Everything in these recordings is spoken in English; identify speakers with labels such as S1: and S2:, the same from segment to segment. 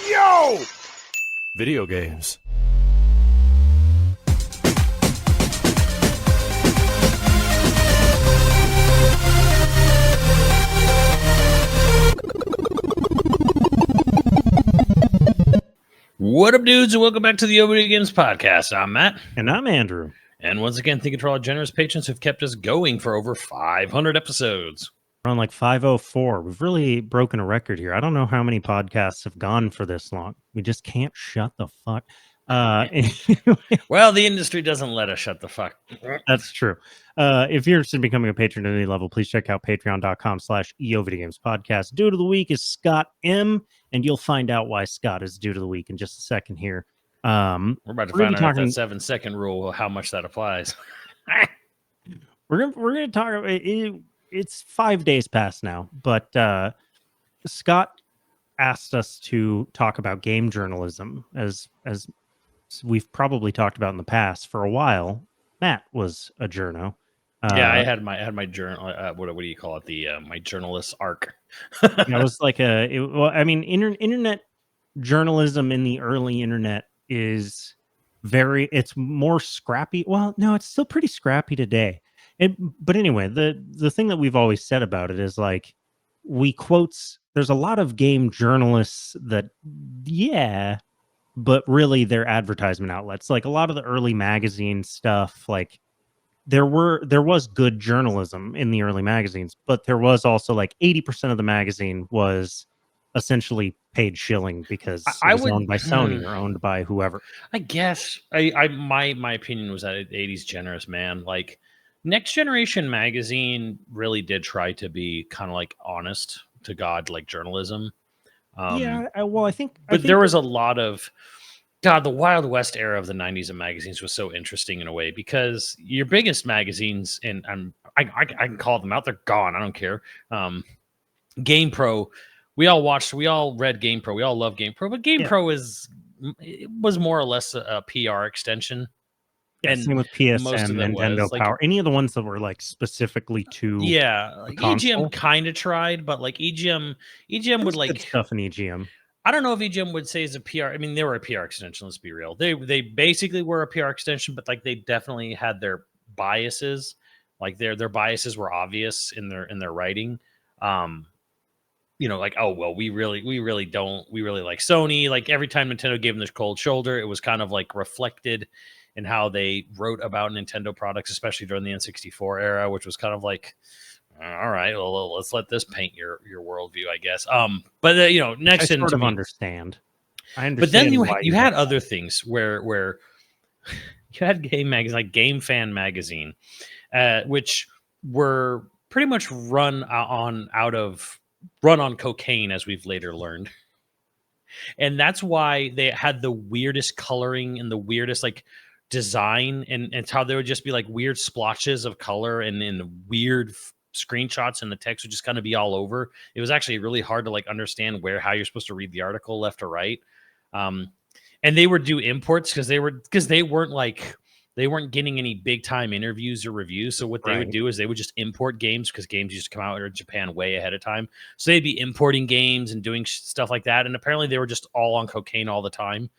S1: Yo! Video games.
S2: What up, dudes, and welcome back to the YoVideogames podcast. I'm Matt.
S3: And I'm Andrew.
S2: And once again, thank you to all our generous patrons who've kept us going for over 500 episodes.
S3: We're on like 504. We've really broken a record here. I don't know how many podcasts have gone for this long. We just can't shut the fuck.
S2: Well, the industry doesn't let us shut the fuck.
S3: That's true. If you're interested in becoming a patron at any level, please check out patreon.com/YoVideogames podcast. Dude of the week is Scott M, and you'll find out why Scott is dude of the week in just a second here.
S2: We're about to find out that 7-second rule, how much that applies.
S3: We're gonna talk about it. It's 5 days past now, but Scott asked us to talk about game journalism, as we've probably talked about in the past. For a while, Matt was a journo.
S2: Yeah, I had my journal. What do you call it? My journalist arc.
S3: It was like internet journalism in the early internet is it's more scrappy. Well, no, it's still pretty scrappy today. But anyway, the thing that we've always said about it is like there's a lot of game journalists that, yeah, but really they're advertisement outlets. Like a lot of the early magazine stuff, like there was good journalism in the early magazines, but there was also like 80% of the magazine was essentially paid shilling because it was owned by Sony or owned by whoever.
S2: I guess my opinion was that 80s generous, man. Like Next Generation magazine really did try to be kind of like honest to God, like journalism.
S3: I think
S2: there was a lot of the Wild West era of the 90s of magazines was so interesting in a way because your biggest magazines, and I can call them out, they're gone. I don't care. Game Pro, we all read Game Pro. We all love Game Pro, but Game Pro was more or less a PR extension.
S3: And same with PSN, Nintendo Power, any of the ones that were like specifically to
S2: like EGM kind of tried, but like EGM would like
S3: stuff in EGM.
S2: I don't know if EGM would say is a PR. I mean, they were a PR extension. Let's be real. They basically were a PR extension, but like they definitely had their biases. Like their biases were obvious in their writing. Like, oh well, we really like Sony. Like every time Nintendo gave them this cold shoulder, it was kind of like reflected in how they wrote about Nintendo products, especially during the N64 era, which was kind of like, all right, well, let's let this paint your worldview, I guess. But next
S3: I sort of understand. I understand.
S2: But then you had other things where you had game magazines like Game Fan magazine, which were pretty much run on cocaine, as we've later learned. And that's why they had the weirdest coloring and the weirdest like design, and it's how there would just be like weird splotches of color and weird screenshots, and the text would just kind of be all over. It was actually really hard to like understand how you're supposed to read the article left or right. And they would do imports because they weren't getting any big time interviews or reviews. So what they would do is they would just import games because games used to come out in Japan way ahead of time. So they'd be importing games and doing stuff like that. And apparently they were just all on cocaine all the time.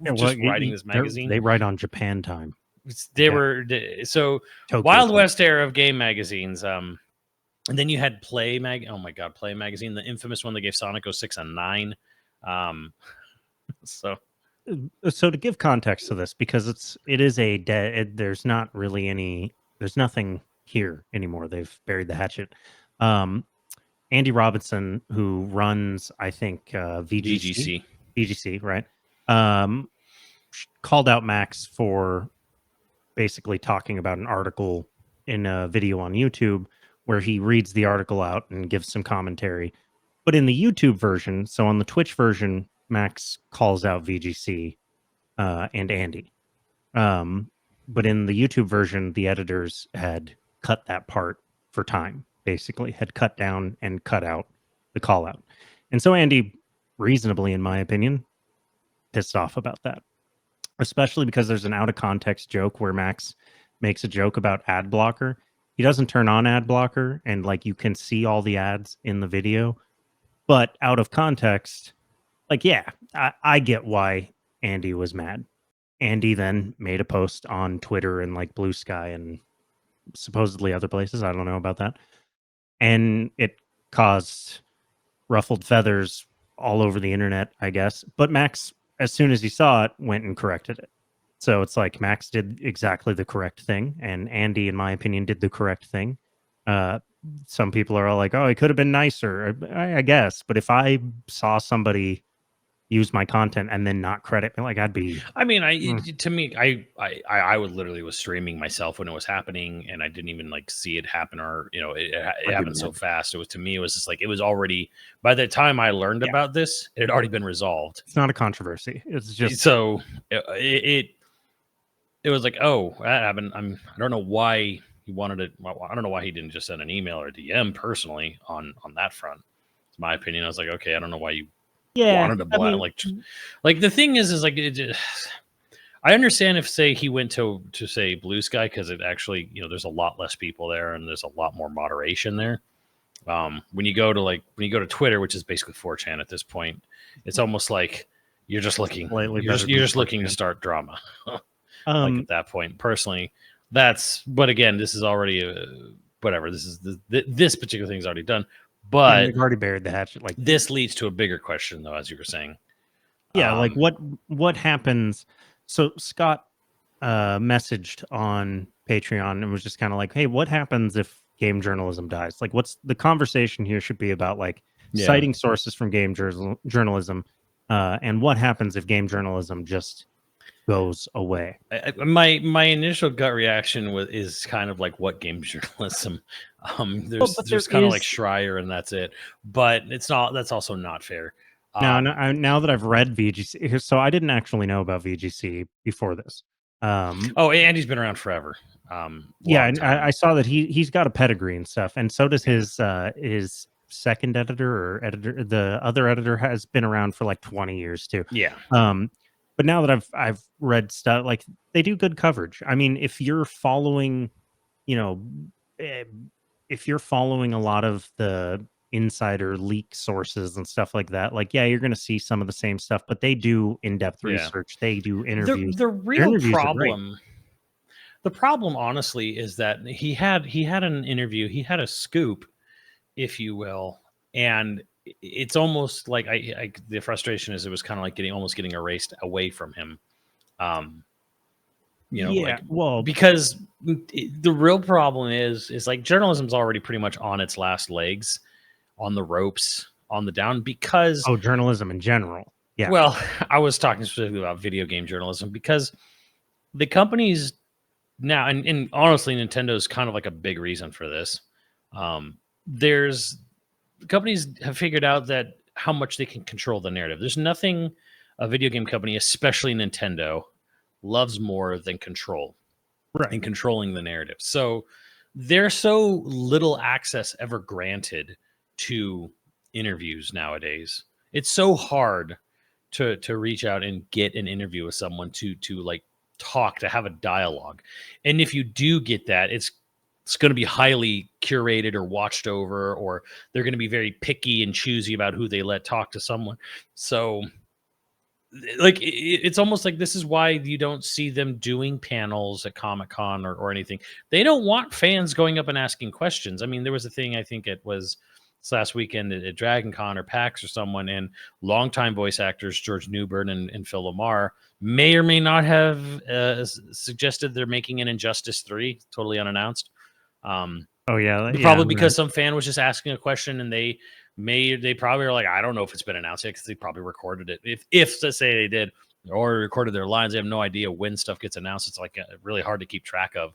S2: Writing this magazine.
S3: They write on Japan time.
S2: So Tokyo Wild West era of game magazines. And then you had Play Play magazine, the infamous one that gave Sonic 06 a 9. So
S3: to give context to this, because there's nothing here anymore. They've buried the hatchet. Andy Robinson, who runs, I think, VGC, right? Called out Max for basically talking about an article in a video on YouTube where he reads the article out and gives some commentary. But in the YouTube version, so on the Twitch version, Max calls out VGC and Andy. But in the YouTube version, the editors had cut that part for time, basically, had cut down and cut out the call out. And so Andy, reasonably, in my opinion, pissed off about that, especially because there's an out of context joke where Max makes a joke about ad blocker. He doesn't turn on ad blocker, and like you can see all the ads in the video, but out of context, like, yeah, I get why Andy was mad. Andy then made a post on Twitter and like Blue Sky and supposedly other places. I don't know about that. And it caused ruffled feathers all over the internet, I guess. But Max, as soon as he saw it, went and corrected it. So it's like Max did exactly the correct thing, and Andy, in my opinion, did the correct thing. Uh, some people are all like, "Oh, he could have been nicer," I guess. But if I saw somebody use my content and then not credit me, like I'd be,
S2: I mean, to me, I would literally was streaming myself when it was happening, and I didn't even like see it happen, or it
S3: I'd be
S2: happened so
S3: mad.
S2: fast. It was, to me, it was just like it was already, by the time I learned
S3: Yeah.
S2: about this, it had already been resolved.
S3: It's not a controversy. It's just
S2: So it was like, oh, that happened. I don't know why he wanted it. I don't know why he didn't just send an email or DM personally on that front. It's my opinion. I was like, okay, I don't know why you
S3: yeah.
S2: wanted to
S3: I mean,
S2: like the thing is like I understand if say he went to say Blue Sky, because it actually there's a lot less people there and there's a lot more moderation there. When you go to Twitter, which is basically 4chan at this point, it's almost like you're just looking
S3: slightly
S2: you're
S3: better
S2: just
S3: than
S2: looking to
S3: 4chan.
S2: start drama. Like at that point, personally, but again, this is already whatever. This is this particular thing's already done,
S3: Yeah,
S2: but
S3: they've already buried the hatchet. Like,
S2: this leads to a bigger question, though, as you were saying.
S3: yeah, like
S2: Um,
S3: what happens? So Scott messaged on Patreon and was just kind of like, "Hey, what happens if game journalism dies? Like, what's the conversation here should be about? Like,
S2: yeah,
S3: citing sources from game journalism, and what happens if game journalism just goes away?"
S2: my initial gut reaction is kind of like what game journalism.
S3: Well, but there
S2: there's kind of like
S3: is
S2: Schreier and that's it, but it's not. That's also not fair.
S3: now.
S2: Um,
S3: Now that I've read VGC, so I didn't actually know about VGC before this.
S2: oh, Andy's been around forever,
S3: Yeah,
S2: long
S3: and
S2: time.
S3: I saw that he's got a pedigree and stuff, and so does his second editor or editor. The other editor has been around for like 20 years too.
S2: Yeah,
S3: Um, but now that I've read stuff, like they do good coverage. I mean, if you're following, you know, eh, if you're following a lot of the insider leak sources and stuff like that, like yeah, you're going to see some of the same stuff, but they do in-depth
S2: yeah.
S3: research. They do
S2: The
S3: interviews.
S2: the
S3: Their
S2: real
S3: interviews are great.
S2: problem The problem, honestly, is that he had an interview, he had a scoop, if you will, and it's almost like the frustration is it was kind of like getting erased away from him. Um,
S3: Yeah,
S2: like
S3: well,
S2: because the real problem is like journalism's already pretty much on its last legs, on the ropes, on the down because
S3: oh, journalism in general. Yeah.
S2: well, I was talking specifically about video game journalism because the companies now, and honestly, Nintendo is kind of like a big reason for this. There's companies have figured out that how much they can control the narrative. There's nothing a video game company, especially Nintendo, loves more than control
S3: Right.
S2: and controlling the narrative. So there's so little access ever granted to interviews nowadays. It's so hard to reach out and get an interview with someone to like talk, to have a dialogue. And if you do get that, it's going to be highly curated or watched over, or they're going to be very picky and choosy about who they let talk to someone. So like it's almost like this is why you don't see them doing panels at Comic-Con or anything. They don't want fans going up and asking questions. I mean, there was a thing, I think it was this last weekend at Dragon Con or PAX or someone, and longtime voice actors George Newbern and Phil Lamar may or may not have suggested they're making an Injustice 3 totally unannounced.
S3: Oh yeah, yeah.
S2: Probably because some fan was just asking a question and they probably are like, I don't know if it's been announced yet because they probably recorded it. If let's say they did or recorded their lines, they have no idea when stuff gets announced. It's like really hard to keep track of,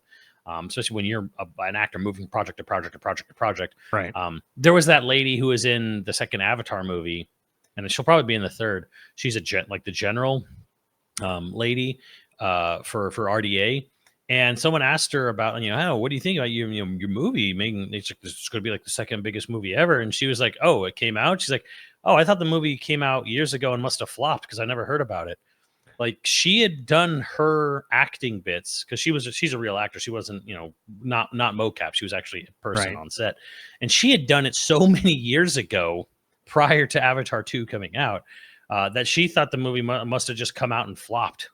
S2: especially when you're an actor moving project to project to project to project.
S3: Right.
S2: There was that lady who was in the second Avatar movie, and she'll probably be in the third. She's like the general lady for RDA. And someone asked her about, oh, what do you think about your movie making? It's going to be like the second biggest movie ever. And she was like, oh, it came out. She's like, oh, I thought the movie came out years ago and must have flopped because I never heard about it. Like she had done her acting bits because she's a real actor. She wasn't, not mocap. She was actually a person
S3: Right.
S2: on set, and she had done it so many years ago prior to Avatar 2 coming out. that she thought the movie must have just come out and flopped,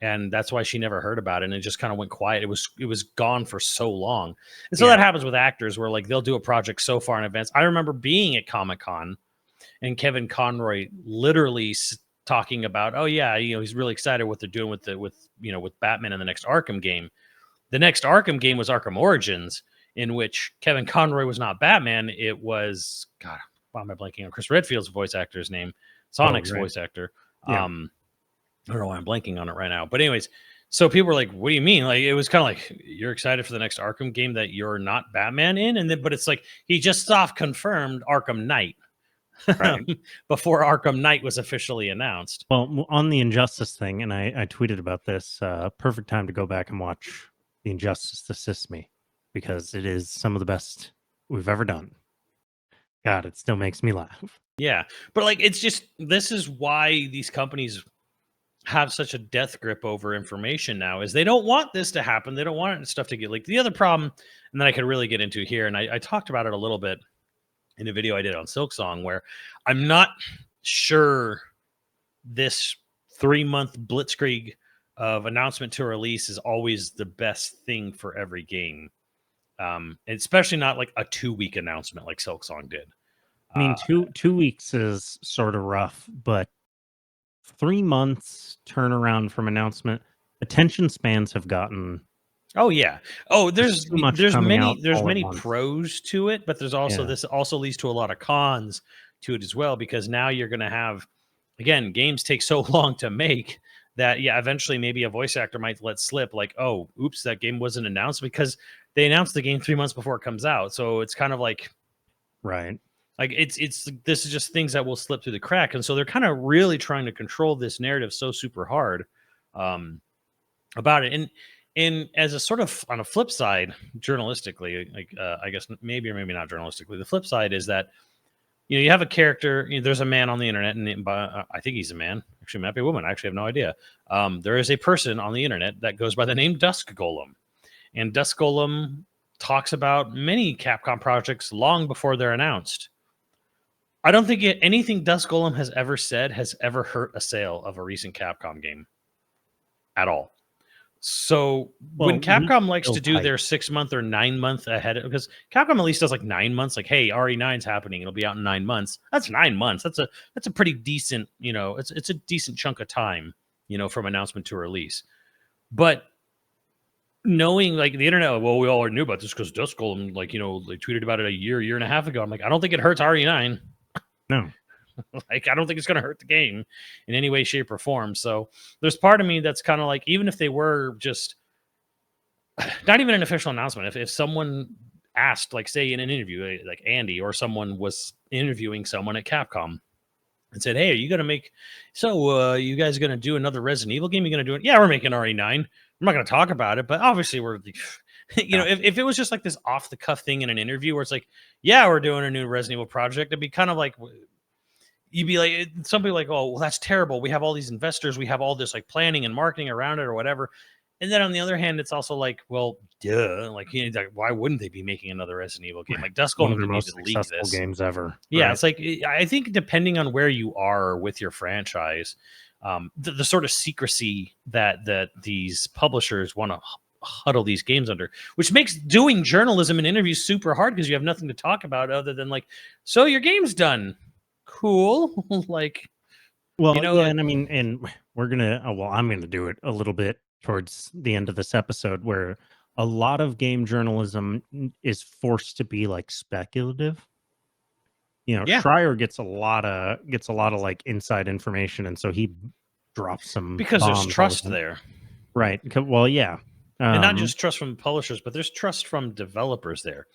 S2: and that's why she never heard about it, and it just kind of went quiet. It was gone for so long, and so that happens with actors where like they'll do a project so far in advance. I remember being at Comic-Con and Kevin Conroy literally talking about, oh yeah, he's really excited what they're doing with Batman in the next Arkham game. The next Arkham game was Arkham Origins, in which Kevin Conroy was not Batman. It was, God, why am I blanking on Chris Redfield's voice actor's name? Sonic's voice actor.
S3: Yeah.
S2: I don't know why I'm blanking on it right now. But anyways, so people were like, what do you mean? Like, it was kind of like, you're excited for the next Arkham game that you're not Batman in? And then, but it's like, he just soft confirmed Arkham Knight
S3: Right.
S2: before Arkham Knight was officially announced.
S3: Well, on the Injustice thing, and I tweeted about this, perfect time to go back and watch The Injustice Assist Me, because it is some of the best we've ever done. God, it still makes me laugh.
S2: Yeah. But like, it's just, this is why these companies have such a death grip over information now, is they don't want this to happen. They don't want stuff to get leaked. The other problem, and that I could really get into here, and I talked about it a little bit in a video I did on Silksong, where I'm not sure this 3-month blitzkrieg of announcement to release is always the best thing for every game. Especially not like a 2-week announcement like Silksong did.
S3: I mean, two weeks is sort of rough, but 3 months turnaround from announcement, attention spans have gotten.
S2: Oh yeah. Oh, there's many
S3: once.
S2: pros to it, but there's also this also leads to a lot of cons to it as well, because now you're going to have, again, games take so long to make that eventually maybe a voice actor might let slip like, oh, oops, that game wasn't announced, because they announced the game 3 months before it comes out. So it's kind of like,
S3: right.
S2: Like this is just things that will slip through the crack, and so they're kind of really trying to control this narrative so super hard about it. And as a sort of on a flip side, journalistically, like I guess maybe or maybe not journalistically, the flip side is that you have a character. There's a man on the internet, and I think he's a man. Actually, might be a woman. I actually have no idea. There is a person on the internet that goes by the name Dusk Golem, and Dusk Golem talks about many Capcom projects long before they're announced. I don't think anything Dusk Golem has ever said has ever hurt a sale of a recent Capcom game at all. So when Capcom likes to do their 6-month or 9-month ahead, because Capcom at least does like 9 months, like, hey, RE9's happening, it'll be out in 9 months. That's 9 months. That's a pretty decent, it's a decent chunk of time, from announcement to release. But knowing like the internet, well, we all knew about this because Dusk Golem, like, they tweeted about it a year and a half ago. I'm like, I don't think it hurts RE9.
S3: No.
S2: Like, I don't think it's going to hurt the game in any way, shape, or form. So there's part of me that's kind of like, even if they were just not even an official announcement, if someone asked, like, say in an interview, like Andy or someone was interviewing someone at Capcom and said, hey, are you going to make, you guys are going to do another Resident Evil game? You're going to do it? Yeah, we're making RE9. I'm not going to talk about it, but obviously we're, if it was just like this off the cuff thing in an interview where it's like, yeah, we're doing a new Resident Evil project, it'd be kind of like, you'd be like, somebody like, oh, well, that's terrible. We have all these investors. We have all this like planning and marketing around it or whatever. And then on the other hand, it's also like, well, duh. Like, why wouldn't they be making another Resident Evil game? Like, Dusk Golem needs to leak this.
S3: Games ever.
S2: Yeah,
S3: right?
S2: It's like, I think depending on where you are with your franchise, the sort of secrecy that these publishers want to huddle these games under, which makes doing journalism and interviews super hard because you have nothing to talk about other than like, so your game's done. Cool. Like,
S3: well, and I mean, and we're gonna I'm gonna do it a little bit towards the end of this episode, where a lot of game journalism is forced to be like speculative. Schreier gets a lot of like inside information, and so he drops some
S2: because there's trust there,
S3: right? Well, yeah.
S2: And not just trust from publishers, but there's trust from developers there.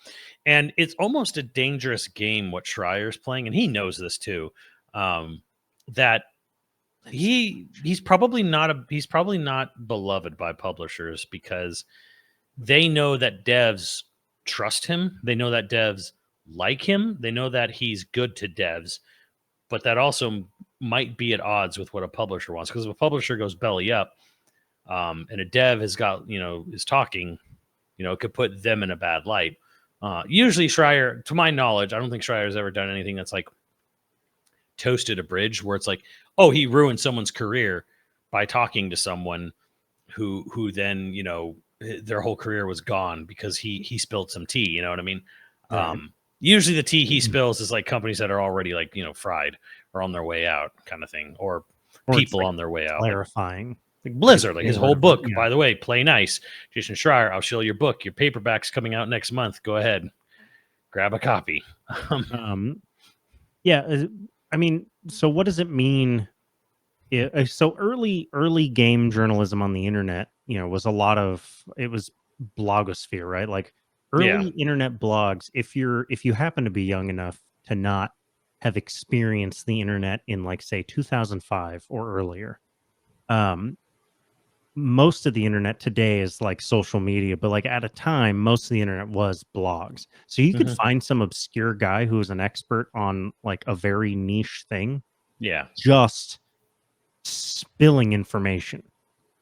S2: And it's almost a dangerous game what Schreier's playing, and he knows this too. That he's probably not beloved by publishers because they know that devs trust him. They know that devs like him. They know that he's good to devs, but that also might be at odds with what a publisher wants. Because if a publisher goes belly up, and a dev has got, is talking, it could put them in a bad light. Usually Schreier, to my knowledge, I don't think Schreier's ever done anything that's like toasted a bridge where it's like, oh, he ruined someone's career by talking to someone who then, you know, their whole career was gone because he spilled some tea. You know what I mean?
S3: Right.
S2: Usually the tea he spills is like companies that are already like, you know, fried or on their way out kind of thing, or
S3: Or it's
S2: people
S3: like
S2: on their way out.
S3: clarifying.
S2: Like Blizzard, like his whole book,
S3: Yeah.
S2: by the way, play nice. Jason Schreier, I'll show your book. Your paperback's coming out next month. Go ahead. Grab a copy.
S3: Yeah, I mean, so what does it mean? So early game journalism on the internet, you know, was it was blogosphere, right? Like early internet blogs. If you happen to be young enough to not have experienced the internet in like say 2005 or earlier, most of the internet today is like social media, but like at a time, most of the internet was blogs. So you could find some obscure guy who is an expert on like a very niche thing,
S2: Yeah.
S3: just spilling information.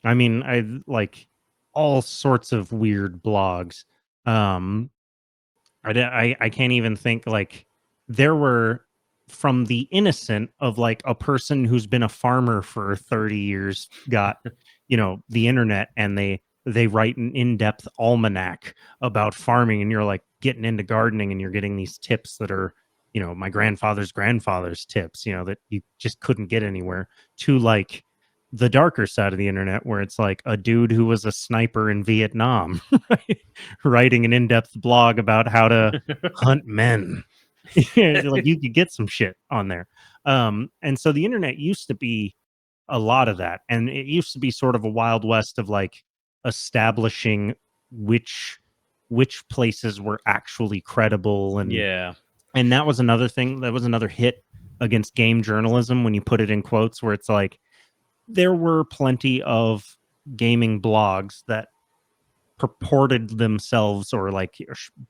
S3: I mean, I like all sorts of weird blogs. I can't even think, like, there were, from the innocent of like a person who's been a farmer for 30 years got, you know, the internet, and they write an in-depth almanac about farming, and you're like getting into gardening and you're getting these tips that are, you know, my grandfather's grandfather's tips, you know, that you just couldn't get anywhere, to like the darker side of the internet where it's like a dude who was a sniper in Vietnam writing an in-depth blog about how to hunt men. Like you could get some shit on there. And so the internet used to be a lot of that, and it used to be sort of a wild west of like establishing which places were actually credible. And
S2: Yeah.
S3: and that was another thing, that was another hit against game journalism, when you put it in quotes, where it's like there were plenty of gaming blogs that purported themselves or like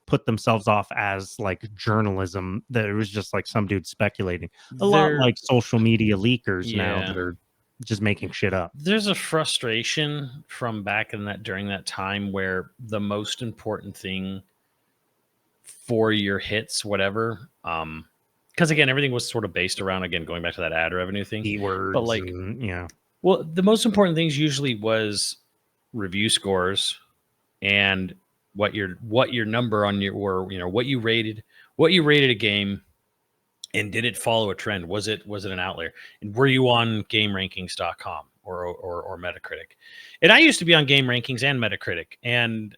S3: put themselves off as like journalism, that it was just like some dude speculating, a lot like social media leakers now that are just making shit up.
S2: There's a frustration from back in that, during that time, where the most important thing for your hits, whatever, because again, everything was sort of based around, again, going back to that ad revenue thing,
S3: Keywords,
S2: but like,
S3: and, yeah.
S2: Well, the most important things usually was review scores and what your number on your, or, you know, what you rated a game, and did it follow a trend? Was it an outlier? And were you on GameRankings.com or Metacritic? And I used to be on Game Rankings and Metacritic, and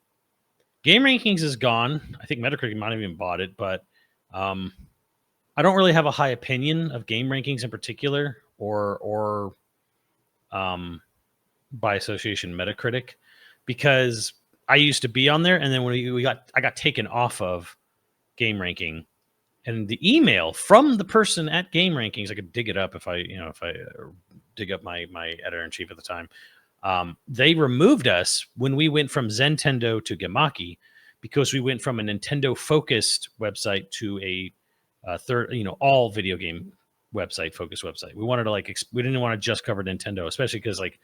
S2: Game Rankings is gone. I think Metacritic might have even bought it, but I don't really have a high opinion of Game Rankings in particular, or by association Metacritic, because I used to be on there, and then when I got taken off of Game Ranking, and the email from the person at Game Rankings, I could dig it up if I dig up my editor in chief at the time. They removed us when we went from Zentendo to Gamaki, because we went from a Nintendo focused website to a third, you know, all video game focused website. We wanted to we didn't want to just cover Nintendo, especially because like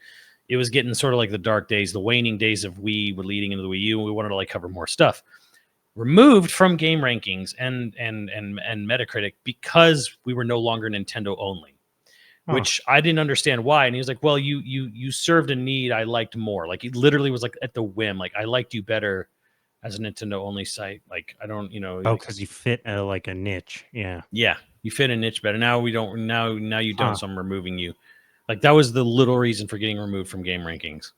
S2: it was getting sort of like the dark days, the waning days of Wii were leading into the Wii U, and we wanted to like cover more stuff. Removed from Game Rankings and Metacritic because we were no longer Nintendo only, which I didn't understand why. And he was like, "Well, you served a need I liked more." Like, it literally was like at the whim. Like, I liked you better as a Nintendo only site. Like, I don't, you know.
S3: Oh, because you fit like a niche. Yeah.
S2: Yeah, you fit a niche better. Now we don't. Now you don't. So I'm removing you. Like, that was the little reason for getting removed from Game Rankings.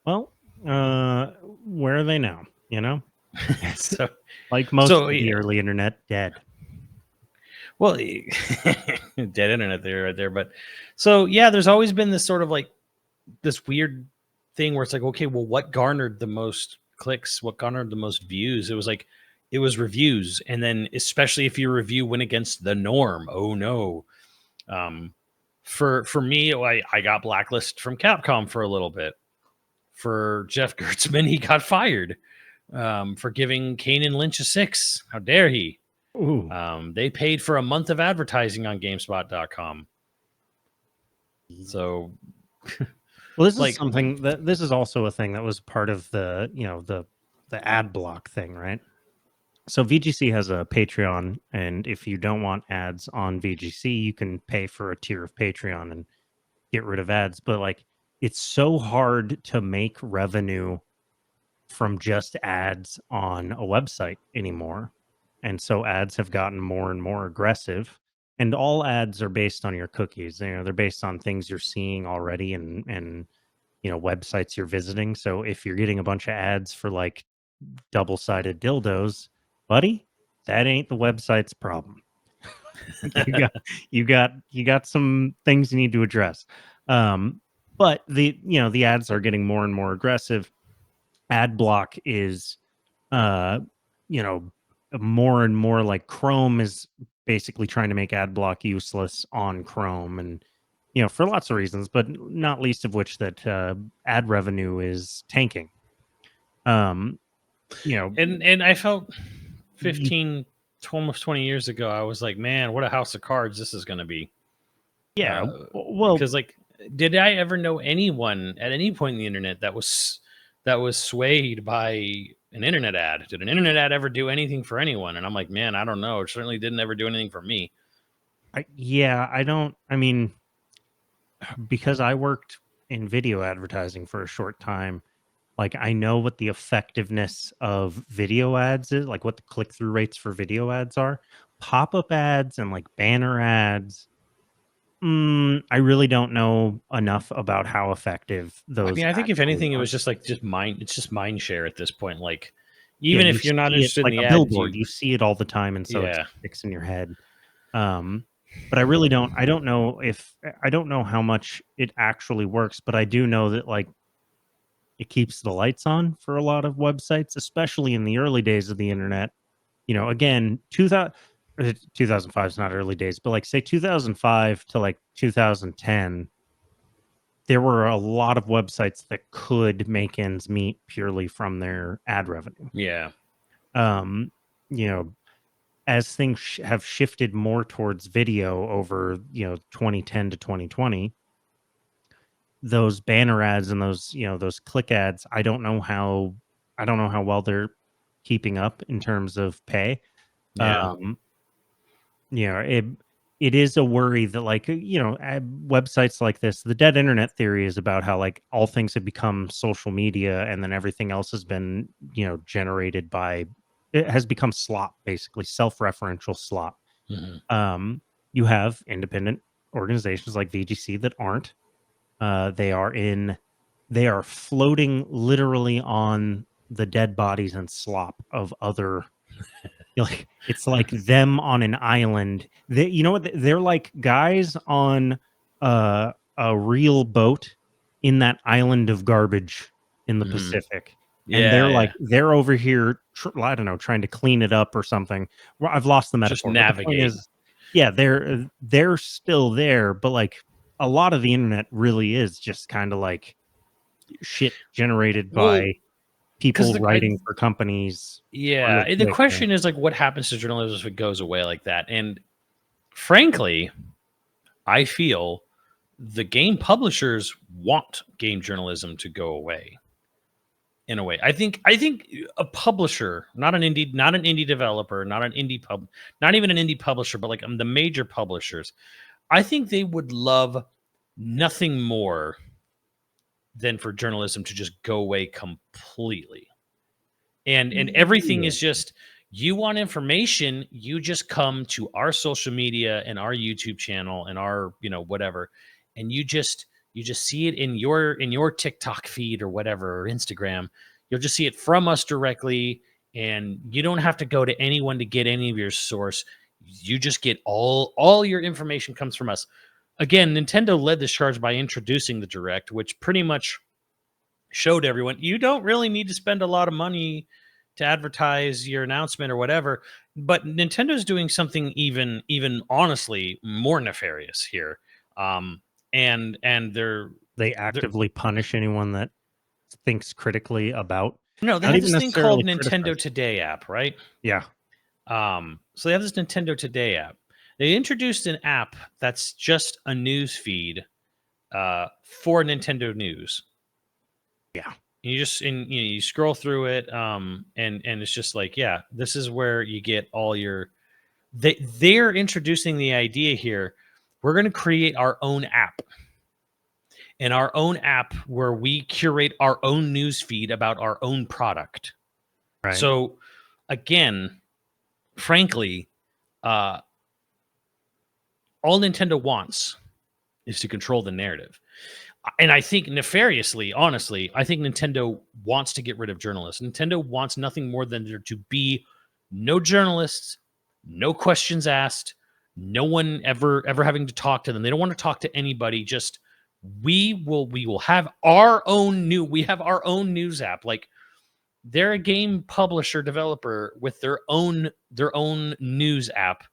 S3: Well, where are they now? You know,
S2: so
S3: like most of the early internet, dead.
S2: Well, dead internet there, right there. But so yeah, there's always been this sort of like this weird thing where it's like, okay, well, what garnered the most clicks? What garnered the most views? It was reviews, and then especially if your review went against the norm. Oh no. For me, I got blacklisted from Capcom for a little bit. For Jeff Gertzman, he got fired for giving Kane and Lynch a 6. How dare he?
S3: Ooh.
S2: They paid for a month of advertising on GameSpot.com. So,
S3: well, this is something this is also a thing that was part of the, you know, the ad block thing, right? So VGC has a Patreon, and if you don't want ads on VGC, you can pay for a tier of Patreon and get rid of ads. But like, it's so hard to make revenue from just ads on a website anymore. And so ads have gotten more and more aggressive. And all ads are based on your cookies. You know, they're based on things you're seeing already and websites you're visiting. So if you're getting a bunch of ads for like double-sided dildos, buddy, that ain't the website's problem. you got some things you need to address. But the ads are getting more and more aggressive. Ad block is uh more and more like Chrome is basically trying to make ad block useless on Chrome, and for lots of reasons, but not least of which that ad revenue is tanking. um
S2: And I felt
S3: you
S2: 15 almost 20 years ago, I was like, man, what a house of cards this is going to be.
S3: yeah well
S2: Because like, did I ever know anyone at any point in the internet that was swayed by an internet ad? Did an internet ad ever do anything for anyone? And I'm like, man, I don't know. It certainly didn't ever do anything for me.
S3: I mean, because I worked in video advertising for a short time, like I know what the effectiveness of video ads is, like what the click-through rates for video ads are. Pop-up ads and like banner ads, I really don't know enough about how effective
S2: I
S3: those
S2: mean, I think if
S3: actually
S2: anything, it
S3: are.
S2: was just like it's just mind share at this point. Like,
S3: Yeah,
S2: even
S3: you
S2: if you're not
S3: see it
S2: interested in
S3: like
S2: the
S3: a
S2: ad,
S3: billboard. You see it all the time, and so it
S2: yeah.
S3: sticks in your head. But I don't know how much it actually works, but I do know that like it keeps the lights on for a lot of websites, especially in the early days of the internet. Again, 2005 is not early days, but like say 2005 to like 2010, there were a lot of websites that could make ends meet purely from their ad revenue.
S2: Yeah.
S3: Um, you know, as things have shifted more towards video over 2010 to 2020, those banner ads and those click ads, I don't know how well they're keeping up in terms of pay.
S2: Yeah.
S3: It is a worry that like websites like this, the dead internet theory is about how like all things have become social media, and then everything else has been generated by, it has become slop, basically self-referential slop.
S2: Mhm.
S3: You have independent organizations like VGC that aren't. They are floating literally on the dead bodies and slop of other. Like it's like them on an island. You know what? They're like guys on a real boat in that island of garbage in the
S2: Mhm.
S3: Pacific, and
S2: Yeah. Yeah.
S3: they're over here. I don't know, trying to clean it up or something. Well, I've lost the
S2: Just
S3: metaphor, but the point
S2: navigate.
S3: is, yeah, they're still there, but like a lot of the internet really is just kind of like shit generated
S2: Well,
S3: by
S2: because
S3: people writing for companies
S2: yeah,
S3: real
S2: the
S3: quick.
S2: question is like, what happens to journalism if it goes away like that? And frankly, I feel the game publishers want game journalism to go away. In a way, I think a publisher, not an indie developer, not even an indie publisher, but like the major publishers, I think they would love nothing more than for journalism to just go away completely. And everything
S3: Yeah.
S2: is just, you want information, you just come to our social media and our YouTube channel and our whatever, and you just see it in your TikTok feed or whatever, or Instagram. You'll just see it from us directly, and you don't have to go to anyone to get any of your source. You just get all your information comes from us. Again, Nintendo led this charge by introducing the Direct, which pretty much showed everyone you don't really need to spend a lot of money to advertise your announcement or whatever. But Nintendo's doing something even honestly more nefarious here. And
S3: They
S2: they're
S3: actively punish anyone that thinks critically about,
S2: no, they
S3: not
S2: have
S3: even
S2: this thing called
S3: necessarily
S2: Nintendo
S3: criticize.
S2: Today app, right?
S3: Yeah.
S2: So they have this Nintendo Today app. They introduced an app that's just a news feed for Nintendo news.
S3: Yeah.
S2: You just you scroll through it, and it's just like, yeah, this is where you get all your. They're introducing the idea here. We're going to create our own app, and our own app where we curate our own news feed about our own product.
S3: Right.
S2: So, again, frankly, all Nintendo wants is to control the narrative. And I think nefariously, honestly, I think Nintendo wants to get rid of journalists. Nintendo wants nothing more than there to be no journalists, no questions asked, no one ever having to talk to them. They don't want to talk to anybody. Just we will have our own news app. Like, they're a game publisher developer with their own news app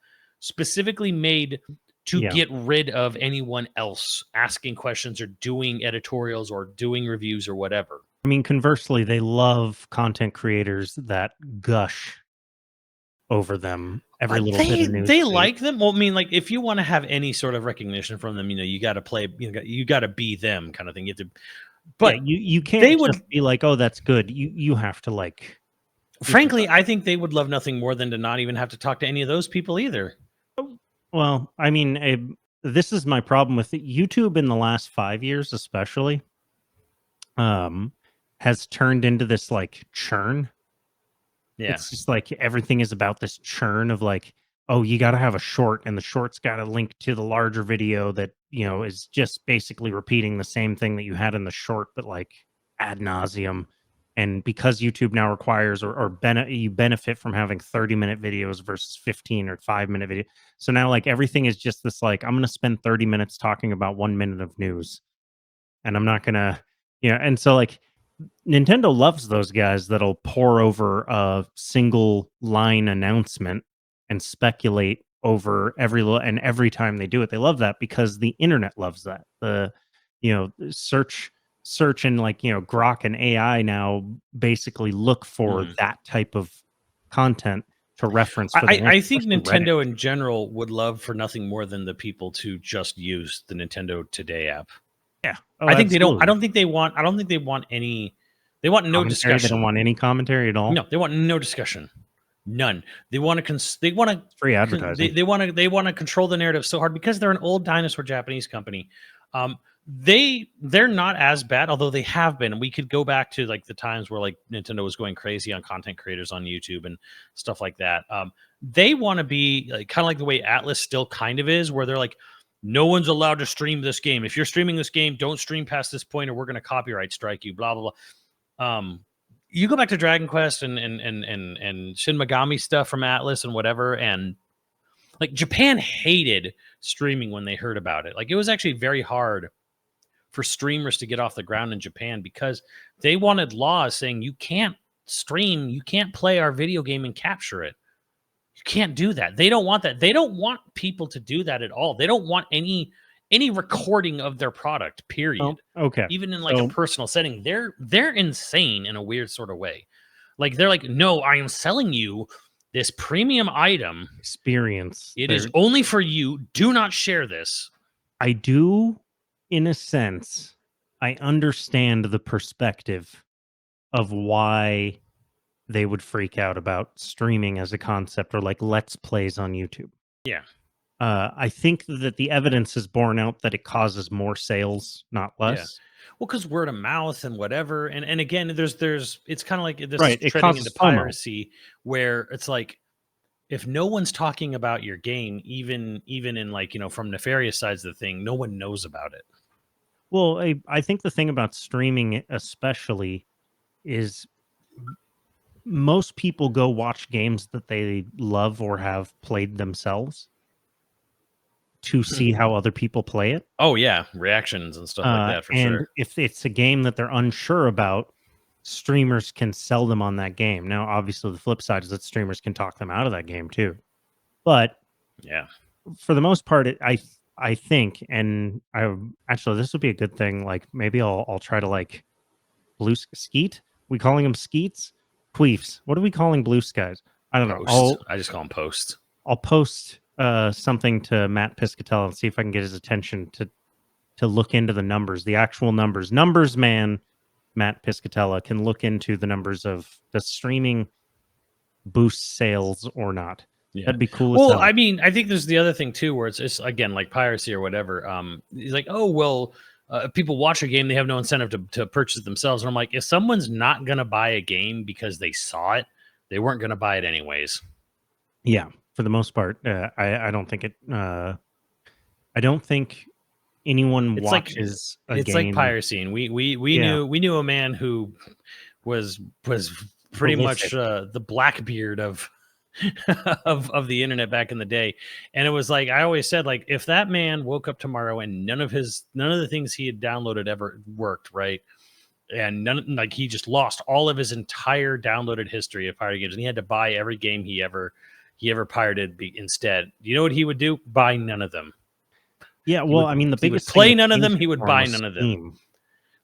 S2: specifically made to get rid of anyone else asking questions or doing editorials or doing reviews or whatever.
S3: I mean, conversely, they love content creators that gush over them every little bit of news.
S2: They like them. Well, I mean, like, if you want to have any sort of recognition from them, you got to play, you got to be them kind of thing. You have to, but
S3: yeah, you can't just be like, oh, that's good. You have to, like.
S2: Frankly, I think they would love nothing more than to not even have to talk to any of those people either.
S3: Well, I mean, this is my problem with it. YouTube in the last 5 years, especially, has turned into this like churn. Yeah, it's just like everything is about this churn of like, oh, you got to have a short, and the short's got to link to the larger video that is just basically repeating the same thing that you had in the short, but like ad nauseum. And because YouTube now requires you benefit from having 30-minute videos versus 15 or 5-minute video. So now like everything is just this like, I'm going to spend 30 minutes talking about 1 minute of news. And I'm not going to, and so like Nintendo loves those guys that'll pour over a single line announcement and speculate over every time they do it. They love that because the internet loves that. The, search and like Grok and AI now basically look for that type of content to reference.
S2: I think Nintendo in general would love for nothing more than the people to just use the Nintendo Today app.
S3: Yeah,
S2: I think absolutely. They don't. I don't think they want any. They want no discussion.
S3: They don't want any commentary at all.
S2: No, they want no discussion. None. They want to.
S3: Free advertising.
S2: They want to control the narrative so hard because they're an old dinosaur Japanese company. They're not as bad, although they have been. We could go back to like the times where like Nintendo was going crazy on content creators on YouTube and stuff like that. They want to be like, kind of like the way Atlas still kind of is, where they're like, no one's allowed to stream this game. If you're streaming this game, don't stream past this point, or we're going to copyright strike you. Blah blah blah. You go back to Dragon Quest and Shin Megami stuff from Atlas and whatever, and like Japan hated streaming when they heard about it. Like, it was actually very hard for streamers to get off the ground in Japan because they wanted laws saying you can't stream, you can't play our video game and capture it. You can't do that. They don't want that. They don't want people to do that at all. They don't want any recording of their product, period.
S3: Oh, okay.
S2: Even in like a personal setting, they're insane in a weird sort of way. Like, they're like, no, I am selling you this premium item
S3: experience.
S2: It is only for you. Do not share this.
S3: I do. In a sense, I understand the perspective of why they would freak out about streaming as a concept or like Let's Plays on YouTube.
S2: Yeah.
S3: I think that the evidence has borne out that it causes more sales, not less. Yeah.
S2: Well, because word of mouth and whatever. And again, there's it's kind of like this
S3: right.
S2: is treading into piracy where it's like, if no one's talking about your game, even in like, from nefarious sides of the thing, no one knows about it.
S3: Well, I think the thing about streaming especially is most people go watch games that they love or have played themselves to see how other people play it.
S2: Oh, yeah. Reactions and stuff like that, for sure.
S3: And if it's a game that they're unsure about, streamers can sell them on that game. Now, obviously, the flip side is that streamers can talk them out of that game, too. But
S2: yeah,
S3: for the most part, I think, and actually this would be a good thing. Like, maybe I'll try to like Skeet. We calling them Skeets? Queefs. What are we calling blue skies? I don't know.
S2: I just call them Post.
S3: I'll post something to Matt Piscatella and see if I can get his attention to look into the numbers, the actual numbers. Numbers man Matt Piscatella can look into the numbers of does streaming boost sales or not.
S2: Yeah.
S3: That'd be cool as
S2: Well,
S3: hell.
S2: I mean, I think there's the other thing too, where it's again like piracy or whatever. He's like, oh well, if people watch a game, they have no incentive to purchase it themselves. And I'm like, if someone's not gonna buy a game because they saw it, they weren't gonna buy it anyways.
S3: Yeah, for the most part, I don't think it. I don't think anyone
S2: It's like
S3: watches a
S2: it's
S3: game.
S2: like piracy, and we
S3: Yeah.
S2: knew a man who was pretty much
S3: Prolific.
S2: the Blackbeard of of the internet back in the day. And it was like I always said, like, if that man woke up tomorrow and none of the things he had downloaded ever worked, right? And none, like, he just lost all of his entire downloaded history of pirate games, and he had to buy every game he ever pirated instead. You know what he would do? Buy none of them.
S3: Yeah, well, I mean, the
S2: He would
S3: biggest thing
S2: play
S3: that
S2: none of them.
S3: changed
S2: He
S3: it
S2: would
S3: for him
S2: buy
S3: was
S2: none of them.
S3: Steam.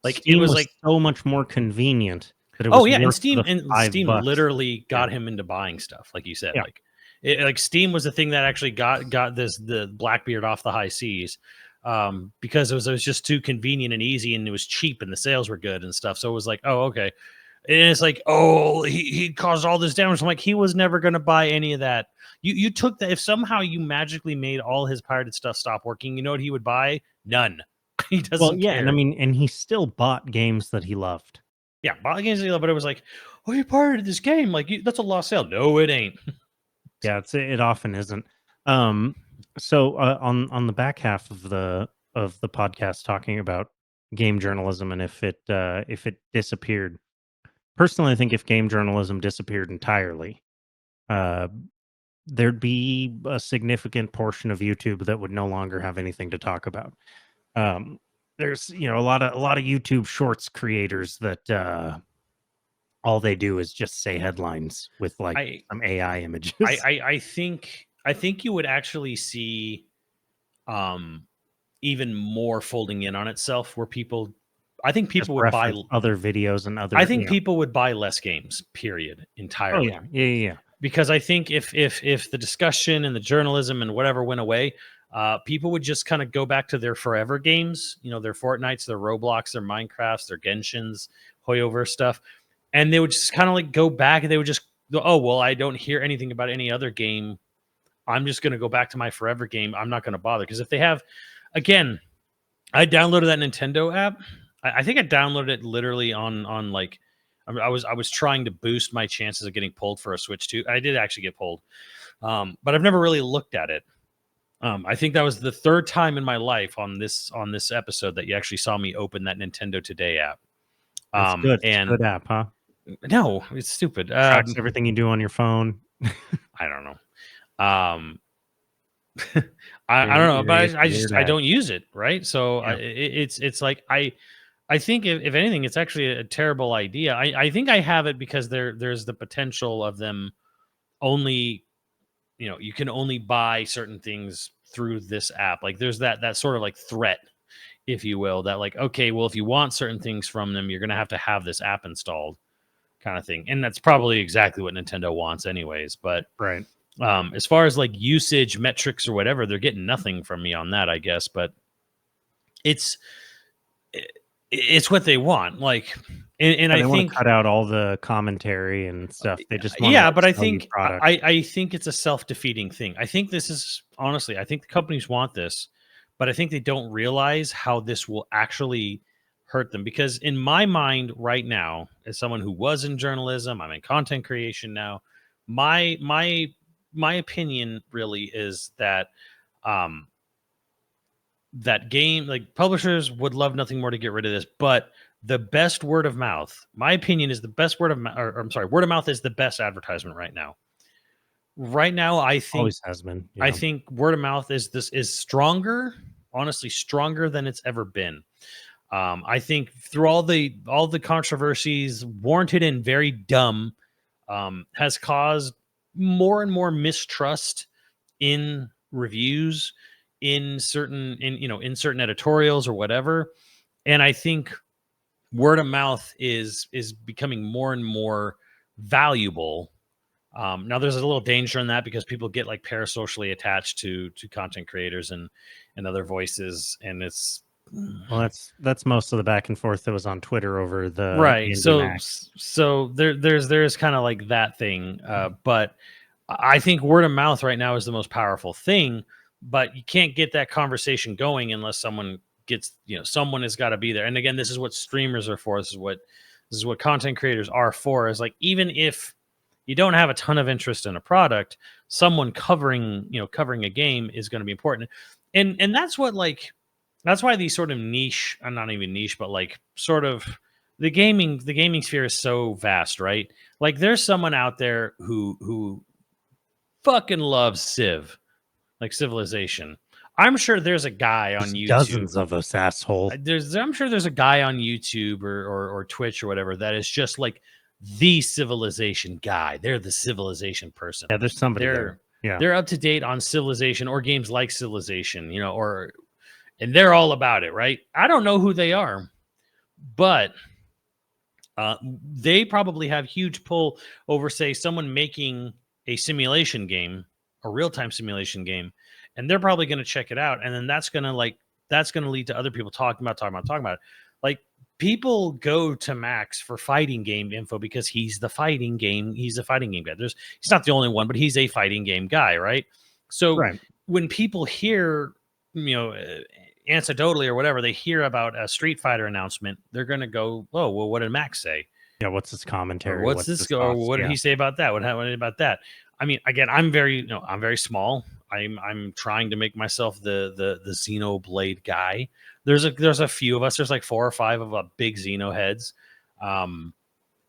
S2: Like, it
S3: Steam
S2: was
S3: was
S2: like,
S3: so much more convenient that it was
S2: oh yeah, and
S3: worth
S2: Steam
S3: the $5.
S2: literally got
S3: Yeah.
S2: him into buying stuff, like you said.
S3: Yeah.
S2: Like Steam was the thing that actually got the Blackbeard off the high seas, because it was just too convenient and easy, and it was cheap, and the sales were good and stuff. So it was like, oh okay, and it's like, oh, he caused all this damage. I'm like, he was never going to buy any of that. You took that. If somehow you magically made all his pirated stuff stop working, you know what he would buy? None. He doesn't
S3: Well, yeah,
S2: care.
S3: and I mean, and he still bought games that he loved.
S2: Yeah, bought games, but it was like, oh, you pirated this game. Like, that's a lost sale. No, it ain't.
S3: Yeah, it often isn't. So on the back half of the podcast, talking about game journalism and if it disappeared. Personally, I think if game journalism disappeared entirely, uh, there'd be a significant portion of YouTube that would no longer have anything to talk about. There's a lot of YouTube Shorts creators that all they do is just say headlines with like some AI images.
S2: I think you would actually see even more folding in on itself, where people, I think people would buy
S3: other videos and other.
S2: I think people would buy less games, period, entirely.
S3: Oh yeah.
S2: Because I think if the discussion and the journalism and whatever went away, people would just kind of go back to their forever games, their Fortnites, their Roblox, their Minecrafts, their Genshins, Hoyoverse stuff, and they would just kind of like go back, and they would just go, oh well, I don't hear anything about any other game. I'm just going to go back to my forever game. I'm not going to bother, because if they have, again, I downloaded that Nintendo app. I think I downloaded it literally on like, I was trying to boost my chances of getting pulled for a Switch 2. I did actually get pulled, but I've never really looked at it. I think that was the third time in my life on this episode that you actually saw me open that Nintendo Today app.
S3: It's good.
S2: And
S3: it's a good app, huh?
S2: No, it's stupid.
S3: Tracks everything you do on your phone.
S2: I don't know. I don't know, but I don't use it, right? So
S3: Yeah.
S2: it's like I think if anything, it's actually a terrible idea. I think I have it because there's the potential of them only, you can only buy certain things through this app. Like there's that sort of like threat, if you will, that like, okay, well, if you want certain things from them, you're going to have this app installed, kind of thing. And that's probably exactly what Nintendo wants anyways. But
S3: Right.
S2: as far as like usage metrics or whatever, they're getting nothing from me on that, I guess. But it's what they want. Like, and I
S3: they want
S2: think
S3: to cut out all the commentary and stuff. They just want
S2: yeah, but I
S3: sell you
S2: think
S3: product.
S2: I think it's a self-defeating thing. I think this is, honestly, I think the companies want this, but I think they don't realize how this will actually hurt them. Because in my mind right now, as someone who was in journalism, I'm in content creation now, my opinion really is that that game, like, publishers would love nothing more to get rid of this, but the best word of mouth, my opinion, is the best word of mouth, or I'm sorry, word of mouth is the best advertisement right now. Right now, I think
S3: Always has been.
S2: I think word of mouth is stronger, honestly, stronger than it's ever been. I think through all the controversies, warranted and very dumb, has caused more and more mistrust in reviews, in certain editorials or whatever. And I think word of mouth is becoming more and more valuable. Now there's a little danger in that, because people get like parasocially attached to content creators and other voices, and it's
S3: Well, that's most of the back and forth that was on Twitter over the
S2: right.
S3: Andy
S2: So
S3: Mack.
S2: there's kind of like that thing, but I think word of mouth right now is the most powerful thing. But you can't get that conversation going unless someone gets, someone has got to be there. And again, this is what streamers are for. This is what content creators are for. Is like, even if you don't have a ton of interest in a product, someone covering a game is going to be important. And that's why these sort of niche, not even niche, but like sort of the gaming sphere is so vast, right? Like, there's someone out there who fucking loves like Civilization. I'm sure there's a guy on
S3: There's
S2: YouTube.
S3: dozens of us, asshole.
S2: I'm sure there's a guy on YouTube or Twitch or whatever that is just like the Civilization guy. They're the Civilization person.
S3: Yeah, there's somebody
S2: They're
S3: there. Yeah.
S2: they're up to date on Civilization or games like Civilization, and they're all about it, right? I don't know who they are, but they probably have huge pull over, say, someone making a simulation game, a real-time simulation game, and they're probably going to check it out, and then that's going to lead to other people talking about it. Like, people go to Max for fighting game info because he's a fighting game guy. He's not the only one, but he's a fighting game guy, right? So
S3: Right.
S2: when people hear, anecdotally or whatever, they hear about a Street Fighter announcement, they're going to go, "Oh, well, what did Max say?
S3: Yeah, what's his commentary?
S2: Or what's this
S3: his
S2: go? Or
S3: thoughts?
S2: what did
S3: Yeah.
S2: he say about that? What happened about that?" I mean, again, I'm very small. I'm trying to make myself the Xenoblade guy. There's a few of us. There's like 4 or 5 of big Xeno heads, and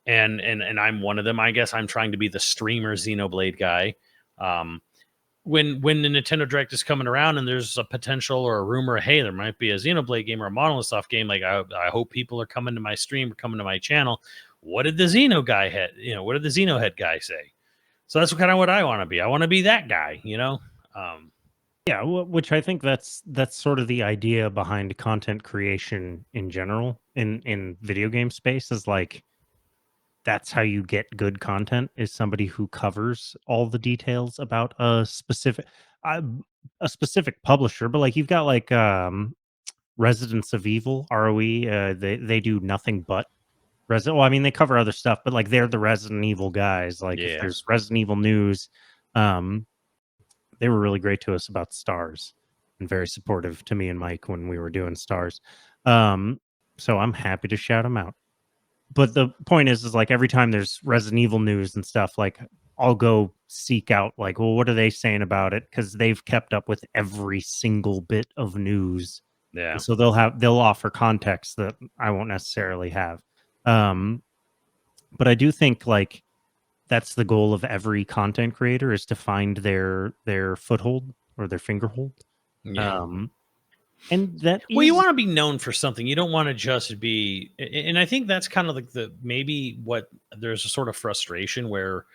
S2: I'm one of them. I guess I'm trying to be the streamer Xenoblade guy. When the Nintendo Direct is coming around and there's a potential or a rumor, hey, there might be a Xenoblade game or a Monolith Soft game, like, I hope people are coming to my stream or coming to my channel. What did the Xeno guy what did the Xeno head guy say? So that's kind of what I want to be. I want to be that guy,
S3: Yeah, which I think that's sort of the idea behind content creation in general in video game space, is like, that's how you get good content, is somebody who covers all the details about a specific publisher. But like, you've got like Residents of Evil, ROE, they do nothing but well, I mean, they cover other stuff, but like, they're the Resident Evil guys. Like, if
S2: Yeah.
S3: there's Resident Evil news, they were really great to us about Stars and very supportive to me and Mike when we were doing Stars. So I'm happy to shout them out. But the point is like, every time there's Resident Evil news and stuff, like, I'll go seek out, like, well, what are they saying about it? Because they've kept up with every single bit of news.
S2: Yeah.
S3: And so they'll offer context that I won't necessarily have. But I do think, like, that's the goal of every content creator, is to find their foothold or their fingerhold.
S2: Yeah.
S3: And that
S2: Well, you want to be known for something. You don't want to just be, and I think that's kind of like maybe what there's a sort of frustration where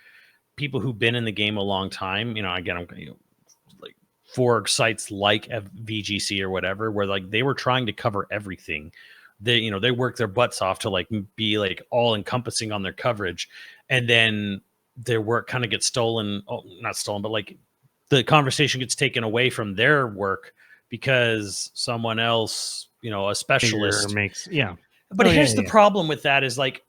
S2: people who've been in the game a long time, again, I'm like, for sites like VGC or whatever, where like they were trying to cover everything. They worked their butts off to like be like all encompassing on their coverage, and then their work kind of gets stolen. Oh, not stolen, but like the conversation gets taken away from their work because someone else, a specialist
S3: makes, yeah.
S2: But here's the problem with that is, like,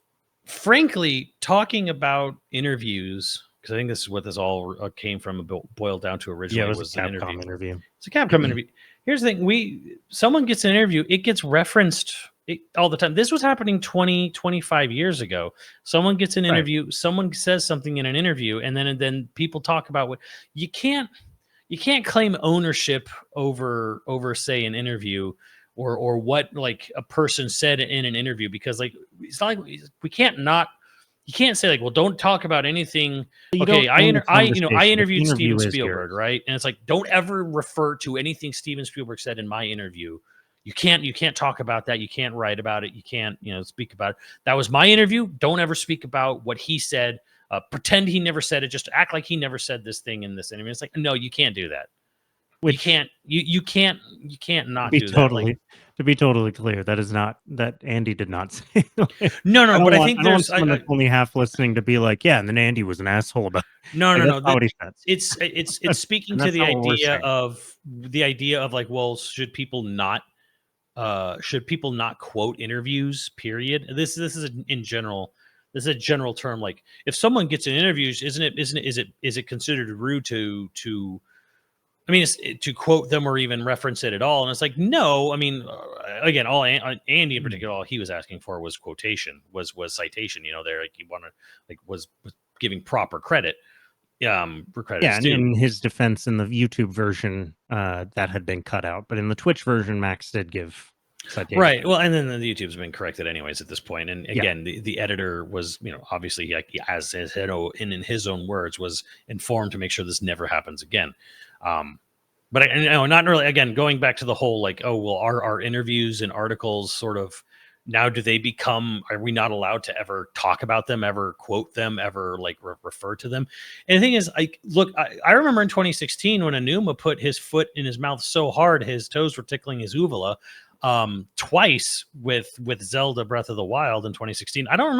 S2: frankly, talking about interviews, because I think this is what this all came from, boiled down to originally.
S3: Yeah, it was a Capcom interview.
S2: It's a Capcom interview. Here's the thing. Someone gets an interview, it gets referenced all the time. This was happening 20, 25 years ago. Someone gets an interview, someone says something in an interview, and then people talk about what you can't claim ownership over say an interview or what like a person said in an interview, because like it's not like you can't say like, well, don't talk about anything. Okay, I interviewed Steven Spielberg, right? And it's like, don't ever refer to anything Steven Spielberg said in my interview. You can't talk about that. You can't write about it. You can't speak about it. That was my interview. Don't ever speak about what he said. Pretend he never said it. Just act like he never said this thing in this interview. It's like, no, you can't do that. You can't not do that. Like,
S3: to be totally clear, that is not that Andy did not say.
S2: No, but I think there's
S3: someone that's only half listening to be like, yeah, and then Andy was an asshole about.
S2: No.
S3: That's not what he said.
S2: It's speaking to the idea of like, well, should people not should people not quote interviews, period? This is in general, this is a general term. Like, if someone gets in interviews, is it considered rude to I mean, to quote them or even reference it at all? And it's like, no. I mean, again, Andy in particular, all he was asking for was quotation, was citation. You know, there, like, you want to, like, was giving proper credit. For credit
S3: Yeah,
S2: is
S3: and
S2: due.
S3: in his defense, in the YouTube version, that had been cut out, but in the Twitch version, Max did give citation.
S2: Right. Well, and then the YouTube's been corrected anyways at this point. And
S3: Yeah.
S2: again, the editor was, you know, obviously, like, as his, in his own words, was informed to make sure this never happens again. But I, you know, not really. Again, going back to the whole, like, oh well, are interviews and articles sort of, now do they become? Are we not allowed to ever talk about them, ever quote them, ever, like, refer to them? And the thing is, like, look, I remember in 2016 when Enuma put his foot in his mouth so hard his toes were tickling his uvula, twice with Zelda Breath of the Wild in 2016. I don't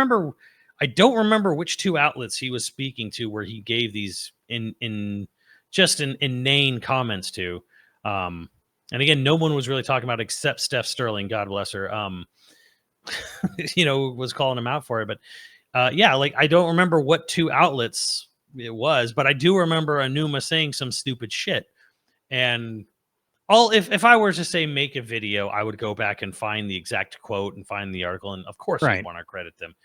S2: remember which two outlets he was speaking to where he gave these just inane comments to. And again, no one was really talking about except Steph Sterling, God bless her. You know, was calling him out for it. But yeah, like, I don't remember what two outlets it was, but I do remember Enuma saying some stupid shit. And if I were to say make a video, I would go back and find the exact quote and find the article, and of course we
S3: Right.
S2: want to credit them.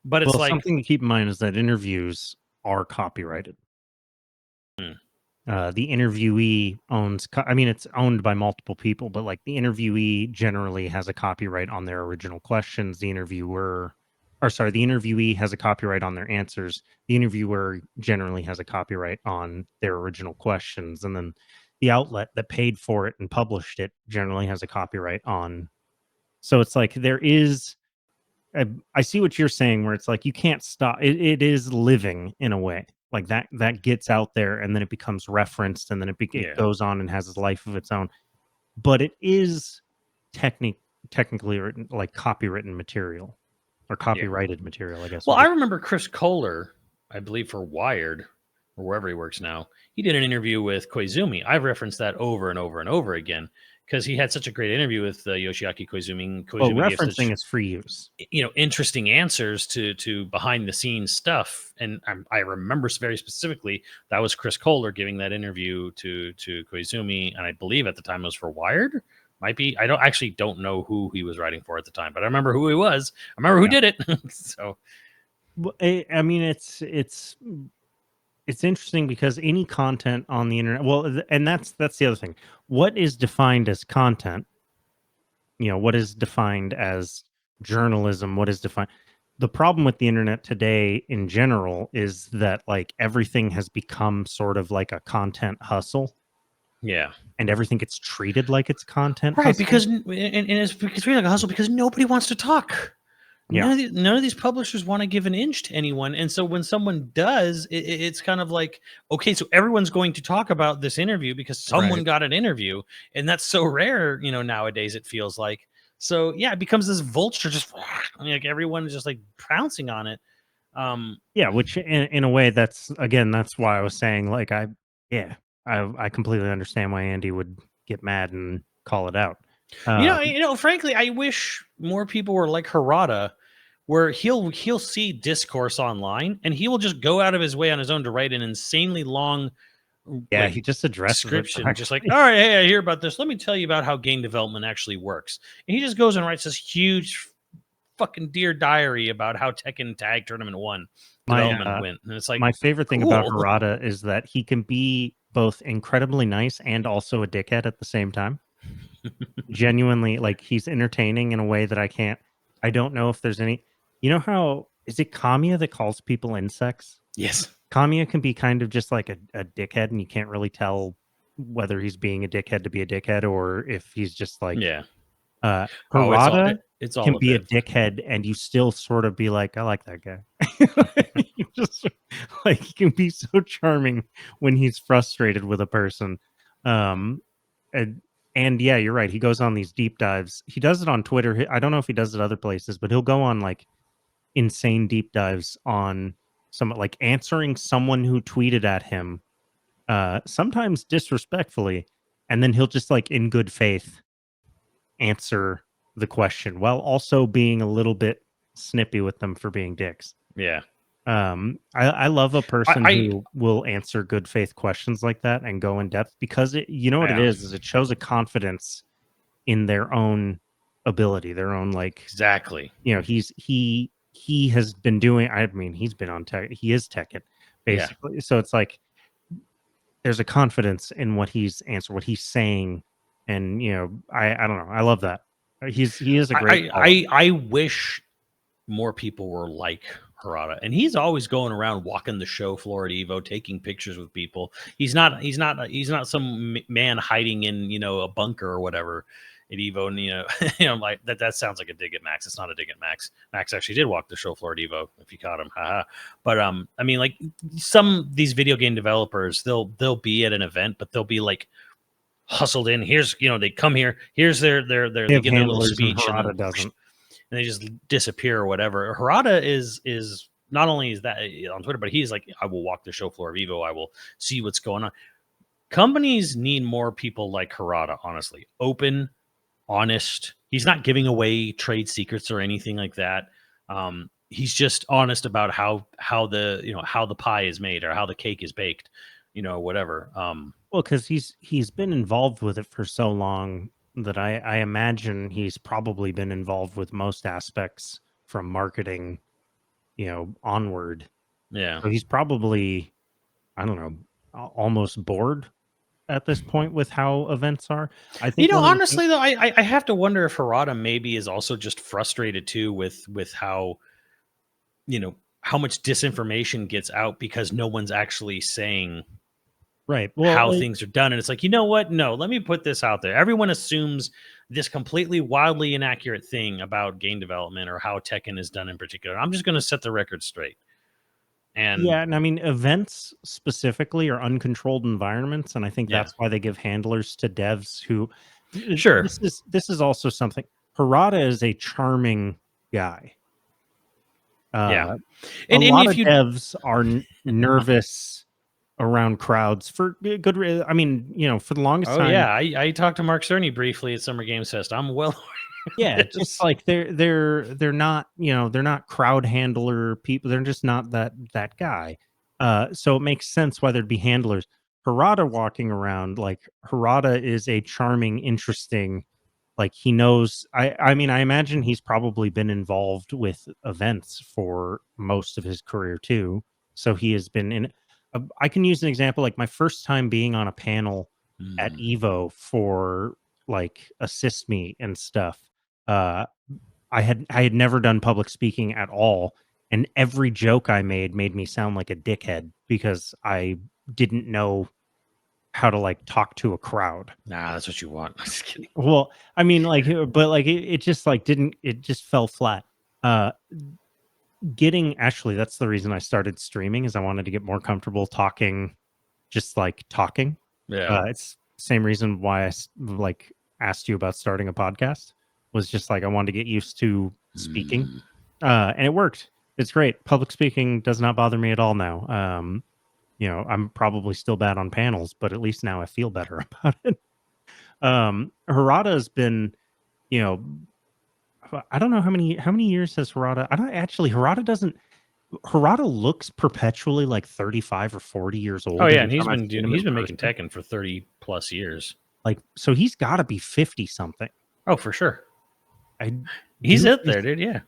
S2: But it's
S3: Well,
S2: like,
S3: something to keep in mind is that interviews are copyrighted. The interviewee owns, I mean, it's owned by multiple people, but, like, the interviewee generally has a copyright on their original questions. The interviewee has a copyright on their answers. The interviewer generally has a copyright on their original questions. And then the outlet that paid for it and published it generally has a copyright on. So it's like, there is, I see what you're saying, where it's like, you can't stop. It is living in a way. Like, that gets out there, and then it becomes referenced, and then it
S2: Yeah.
S3: goes on and has a life of its own. But it is technically written, like, copywritten material or copyrighted material, I guess.
S2: Well, I remember Chris Kohler, I believe for Wired or wherever he works now, he did an interview with Koizumi. I've referenced that over and over and over again because he had such a great interview with Yoshiaki Koizumi.
S3: Well,
S2: Koizumi gave such,
S3: referencing is free use.
S2: you know, interesting answers to behind the scenes stuff. And I remember very specifically that was Chris Kohler giving that interview to Koizumi, and I believe at the time it was for Wired. Might be. I don't know who he was writing for at the time, but I remember who he was. I remember who did it. So,
S3: Well, I mean, it's interesting because any content on the internet, well, and that's the other thing. What is defined as content? You know, what is defined as journalism? What is defined? The problem with the internet today in general is that, like, everything has become sort of like a content hustle,
S2: yeah.
S3: and everything gets treated like it's content
S2: Right,
S3: hustle.
S2: because and it's really like a hustle because nobody wants to talk.
S3: Yeah.
S2: None of these publishers want to give an inch to anyone, and so when someone does, it's kind of like, okay, so everyone's going to talk about this interview because someone
S3: Right.
S2: got an interview, and that's so rare, you know, nowadays it feels like. So yeah, it becomes this vulture, just like everyone is just like pouncing on it.
S3: Yeah, which in a way, that's why I was saying, like, I completely understand why Andy would get mad and call it out.
S2: You know, frankly, I wish more people were like Harada, where he'll see discourse online and he will just go out of his way on his own to write an insanely long,
S3: Yeah,
S2: like,
S3: he just addresses
S2: description,
S3: it
S2: just like,
S3: directly.
S2: all right, hey, I hear about this. Let me tell you about how game development actually works. And he just goes and writes this huge fucking Dear Diary about how Tekken Tag Tournament 1 development went. And it's like,
S3: My favorite thing about
S2: cool.
S3: Harada is that he can be both incredibly nice and also a dickhead at the same time. Genuinely, like, he's entertaining in a way that I don't know if there's any, you know, how is it Kamiya that calls people insects?
S2: Yes.
S3: Kamiya can be kind of just like a dickhead, and you can't really tell whether he's being a dickhead to be a dickhead or if he's just like,
S2: Yeah.
S3: Harada
S2: It's all
S3: can
S2: a
S3: be a
S2: bit.
S3: dickhead and you still sort of be like, I like that guy. You just, like, he can be so charming when he's frustrated with a person. And yeah, you're right. He goes on these deep dives. He does it on Twitter. I don't know if he does it other places, but he'll go on, like, insane deep dives on some, like, answering someone who tweeted at him, sometimes disrespectfully, and then he'll just, like, in good faith, answer the question while also being a little bit snippy with them for being dicks.
S2: Yeah.
S3: I love a person
S2: I
S3: who will answer good faith questions like that and go in depth, because you know what it
S2: Yeah.
S3: is it shows a confidence in their own ability, their own, like,
S2: exactly.
S3: you know, he has been doing, I mean, he's been on tech, he is Tekken
S2: Yeah.
S3: basically. So it's like there's a confidence in what he's answered, what he's saying, and you know, I don't know, I love that. He is a great
S2: I wish more people were like Harada, and he's always going around walking the show floor at Evo, taking pictures with people. He's not some man hiding in a bunker or whatever at Evo. And like that sounds like a dig at Max. It's not a dig at Max. Max actually did walk the show floor at Evo, if you caught him. Haha. But I mean, like these video game developers, they'll be at an event, but they'll be like hustled in. Here's they come here. Here's their
S3: they
S2: they
S3: have
S2: give their little
S3: handlers, and
S2: speech, and
S3: Harada
S2: then
S3: doesn't.
S2: and they just disappear or whatever. Harada is not only is that on Twitter, but he's like, I will walk the show floor of Evo. I will see what's going on. Companies need more people like Harada, honestly. Open, honest. He's not giving away trade secrets or anything like that. He's just honest about how the pie is made or how the cake is baked, whatever.
S3: Well, because he's been involved with it for so long that I imagine he's probably been involved with most aspects from marketing, onward.
S2: Yeah.
S3: So he's probably, I don't know, almost bored at this point with how events are. I think
S2: Honestly though, I have to wonder if Harada maybe is also just frustrated too with how how much disinformation gets out because no one's actually saying
S3: right. Well,
S2: how things are done. And it's like, you know what? No, let me put this out there. Everyone assumes this completely wildly inaccurate thing about game development or how Tekken is done in particular. I'm just going to set the record straight. And
S3: yeah, and I mean, events specifically are uncontrolled environments, and I think that's why they give handlers to devs who.
S2: Sure.
S3: This is also something. Harada is a charming guy.
S2: Yeah.
S3: A lot of devs are nervous around crowds for good reason. I mean, for the longest time.
S2: Yeah, I talked to Mark Cerny briefly at Summer Games Fest. I'm well.
S3: Yeah, just like they're not, they're not crowd handler people. They're just not that guy. So it makes sense why there'd be handlers. Harada walking around, like, Harada is a charming, interesting, like, he knows. I mean, I imagine he's probably been involved with events for most of his career too. So he has been in. I can use an example, like my first time being on a panel at Evo for like Assist Me and stuff. I had never done public speaking at all, and every joke I made me sound like a dickhead because I didn't know how to like talk to a crowd.
S2: Nah, that's what you want. I'm just kidding.
S3: Well, I mean, like, but like it just like didn't, it just fell flat. Actually, that's the reason I started streaming, is I wanted to get more comfortable talking, just like talking.
S2: Yeah.
S3: It's the same reason why I like asked you about starting a podcast, was just like I wanted to get used to speaking. And it worked. It's great. Public speaking does not bother me at all now. I'm probably still bad on panels, but at least now I feel better about it. Harada has been, I don't know how many years has Harada. I don't actually. Harada looks perpetually like 35 or 40 years old.
S2: Oh yeah, and he's been making Tekken for 30 plus years.
S3: Like, so he's got to be 50 something.
S2: Oh, for sure. He's out there, dude. Yeah,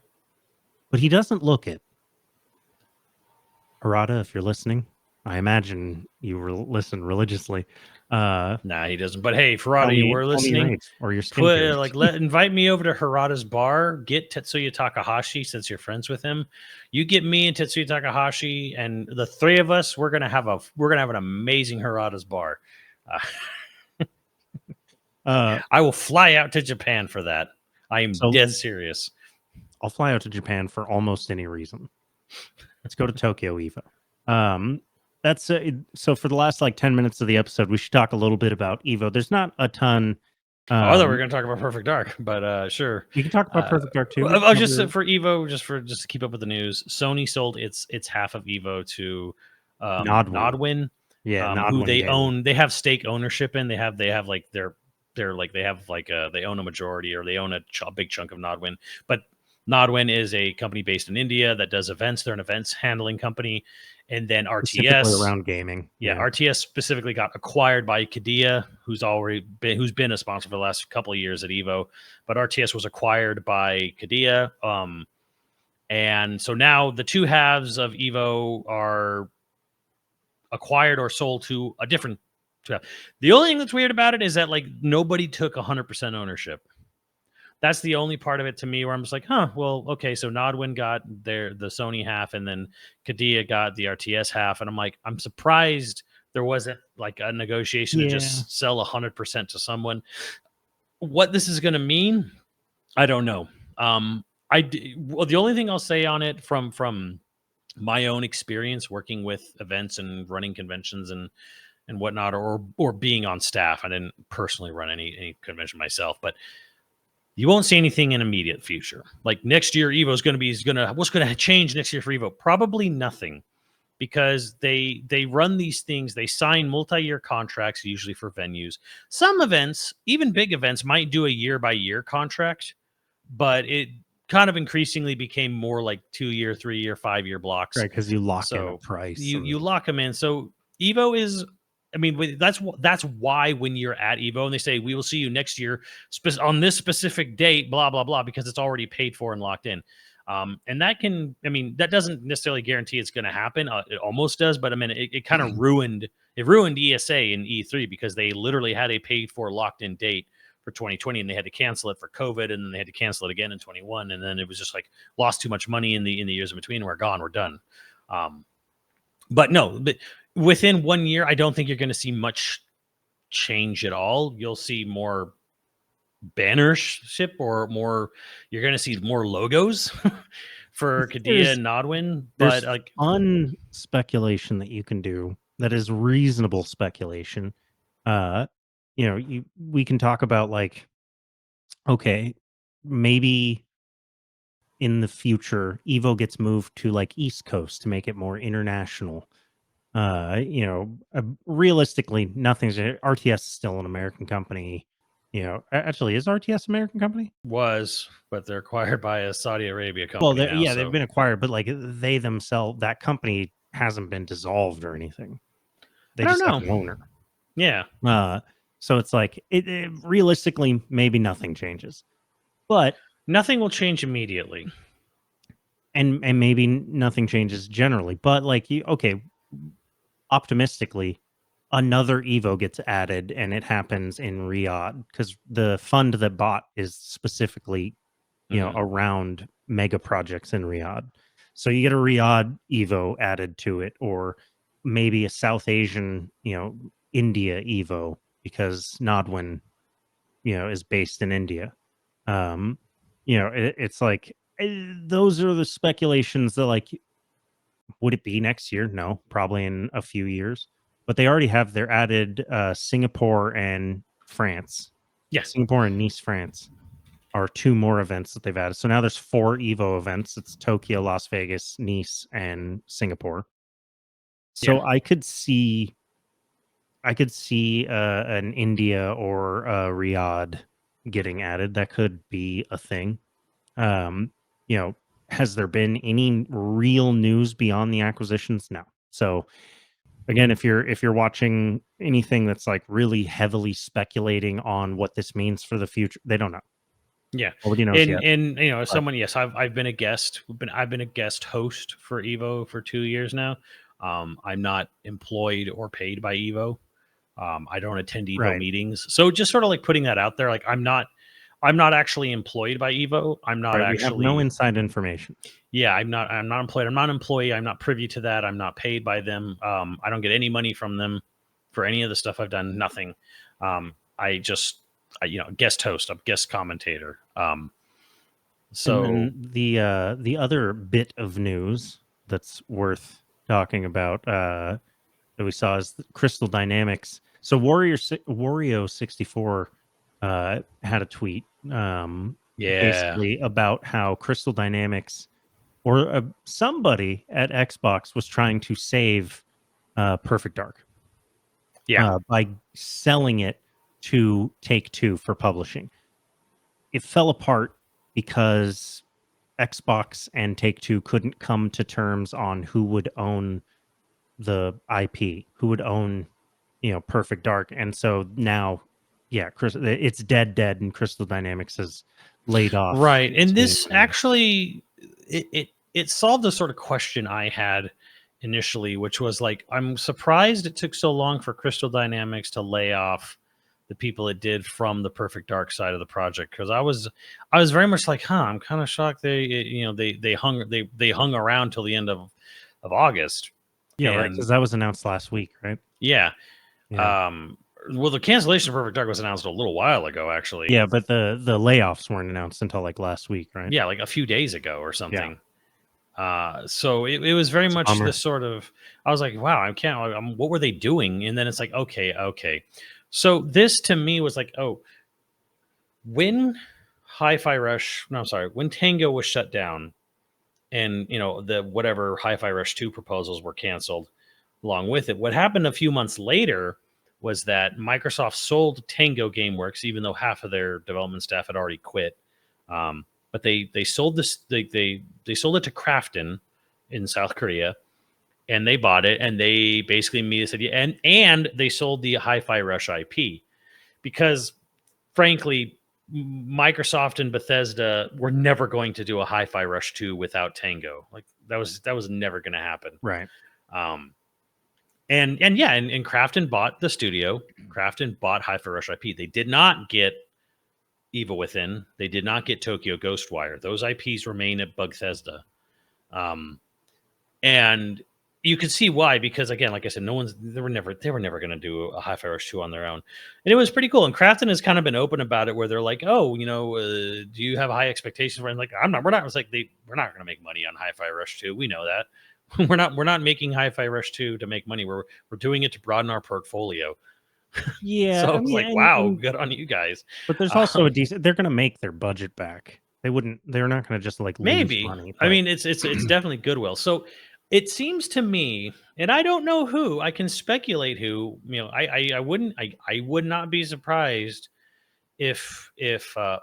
S3: but he doesn't look it. Harada, if you're listening, I imagine you listen religiously.
S2: Nah, he doesn't. But hey, Harada, you were listening,
S3: or your
S2: invite me over to Harada's bar. Get Tetsuya Takahashi, since you're friends with him. You get me and Tetsuya Takahashi, and the three of us. We're gonna have an amazing Harada's bar. I will fly out to Japan for that. I am dead serious.
S3: I'll fly out to Japan for almost any reason. Let's go to Tokyo Evo. That's so for the last like 10 minutes of the episode, we should talk a little bit about Evo. There's not a ton.
S2: I thought we were going to talk about Perfect Dark, but sure.
S3: We can talk about Perfect Dark too.
S2: I'll just for Evo, just to keep up with the news. Sony sold its half of Evo to Nodwin.
S3: Yeah,
S2: who they own. They have stake ownership in. They have like their they're like they have like they own a majority or they own a big chunk of Nodwin. But Nodwin is a company based in India that does events. They're an events handling company, and then
S3: Specifically
S2: RTS.
S3: around gaming.
S2: Yeah, RTS specifically got acquired by Qiddiya, who's been a sponsor for the last couple of years at Evo, but RTS was acquired by Qiddiya. And so now the two halves of Evo are acquired or sold to a different. The only thing that's weird about it is that like nobody took 100% ownership. That's the only part of it to me where I'm just like, huh, well, okay, so Nodwin got the Sony half, and then Qiddiya got the RTS half, and I'm like, I'm surprised there wasn't like a negotiation to just sell 100% to someone. What this is going to mean, I don't know. Well, the only thing I'll say on it from my own experience working with events and running conventions and whatnot, or being on staff. I didn't personally run any convention myself, but you won't see anything in immediate future. Like next year, Evo is what's going to change next year for Evo? Probably nothing, because they run these things. They sign multi-year contracts, usually for venues. Some events, even big events, might do a year-by-year contract, but it kind of increasingly became more like 2-year, 3-year, 5-year blocks.
S3: Right, because you lock in a price.
S2: You lock them in. So Evo is, I mean, that's why when you're at Evo and they say we will see you next year on this specific date, blah blah blah, because it's already paid for and locked in. And that can, I mean, that doesn't necessarily guarantee it's going to happen. It almost does, but I mean, it kind of ruined ESA and E3 because they literally had a paid for locked in date for 2020, and they had to cancel it for COVID, and then they had to cancel it again in 21, and then it was just like lost too much money in the years in between. We're gone, we're done. But within 1 year, I don't think you're going to see much change at all. You'll see more bannership or more. You're going to see more logos for Qiddiya and Nodwin. But like
S3: speculation that you can do that is reasonable speculation. We can talk about like, okay, maybe in the future Evo gets moved to like East Coast to make it more international. Realistically, nothing's RTS is still an American company. Actually, is RTS an American company?
S2: But they're acquired by a Saudi Arabia company.
S3: Well, they've been acquired, but like they themselves, that company hasn't been dissolved or anything. They just have an owner.
S2: Yeah.
S3: So it's like it realistically, maybe nothing changes, but
S2: nothing will change immediately,
S3: and maybe nothing changes generally. But like optimistically, another Evo gets added, and it happens in Riyadh because the fund that bought is specifically, around mega projects in Riyadh. So you get a Riyadh Evo added to it, or maybe a South Asian, India Evo, because Nodwin, is based in India. It's like those are the speculations that like, would it be next year? No, probably in a few years. But they already have their added Singapore and France.
S2: Yeah,
S3: Singapore and Nice, France are 2 more events that they've added. So now there's 4 Evo events. It's Tokyo, Las Vegas, Nice, and Singapore. So I could see an India or Riyadh getting added. That could be a thing. Has there been any real news beyond the acquisitions? No. So again, if you're watching anything that's like really heavily speculating on what this means for the future, they don't know.
S2: Yeah.
S3: Nobody knows yet.
S2: And someone, yes, I've been a guest. I've been a guest host for Evo for 2 years now. I'm not employed or paid by Evo. I don't attend Evo meetings. So just sort of like putting that out there, like I'm not actually employed by Evo. I'm not actually.
S3: We have no inside information.
S2: Yeah, I'm not employed. I'm not an employee. I'm not privy to that. I'm not paid by them. I don't get any money from them for any of the stuff I've done. Nothing. I guest host. I'm guest commentator. So
S3: and the other bit of news that's worth talking about that we saw is Crystal Dynamics. So Wario 64 had a tweet basically about how Crystal Dynamics or somebody at Xbox was trying to save Perfect Dark by selling it to Take-Two for publishing. It fell apart because Xbox and Take-Two couldn't come to terms on who would own the IP, who would own, Perfect Dark. And so now, yeah, it's dead, and Crystal Dynamics has laid off.
S2: Right. And this
S3: to-
S2: actually it solved the sort of question I had initially, which was like, I'm surprised it took so long for Crystal Dynamics to lay off the people it did from the Perfect Dark side of the project, because I was very much like, I'm kind of shocked they hung around till the end of August.
S3: Yeah, right, because that was announced last week, right?
S2: Yeah.
S3: Yeah.
S2: Well, the cancellation of Perfect Dark was announced a little while ago, actually.
S3: Yeah, but the layoffs weren't announced until like last week, right?
S2: Yeah, like a few days ago or something. So it was very much this sort of, I was like, wow, what were they doing? And then it's like, okay. So this to me was like, when when Tango was shut down and, the whatever Hi-Fi Rush 2 proposals were canceled along with it, what happened a few months later was that Microsoft sold Tango Gameworks, even though half of their development staff had already quit. But they sold this, they sold it to Krafton in South Korea, and they bought it, and they basically immediately said, yeah, and they sold the Hi-Fi Rush IP, because frankly, Microsoft and Bethesda were never going to do a Hi-Fi Rush 2 without Tango. Like that was never going to happen.
S3: Right.
S2: And Krafton bought the studio. Krafton bought Hi-Fi Rush IP. They did not get Evil Within. They did not get Tokyo Ghostwire. Those IPs remain at Bethesda. And you can see why, because again, like I said, they were never going to do a Hi-Fi Rush 2 on their own. And it was pretty cool. And Krafton has kind of been open about it, where they're like, do you have high expectations for it? I'm like, we're not. It's like, we're not going to make money on Hi-Fi Rush 2. We know that. We're not making Hi-Fi Rush 2 to make money. We're doing it to broaden our portfolio.
S3: Yeah.
S2: So I was like, wow, good on you guys.
S3: But there's also they're going to make their budget back. They're not going to just like
S2: maybe
S3: lose money.
S2: I mean, it's definitely goodwill. So it seems to me, and I don't know who, I can speculate who, I would not be surprised if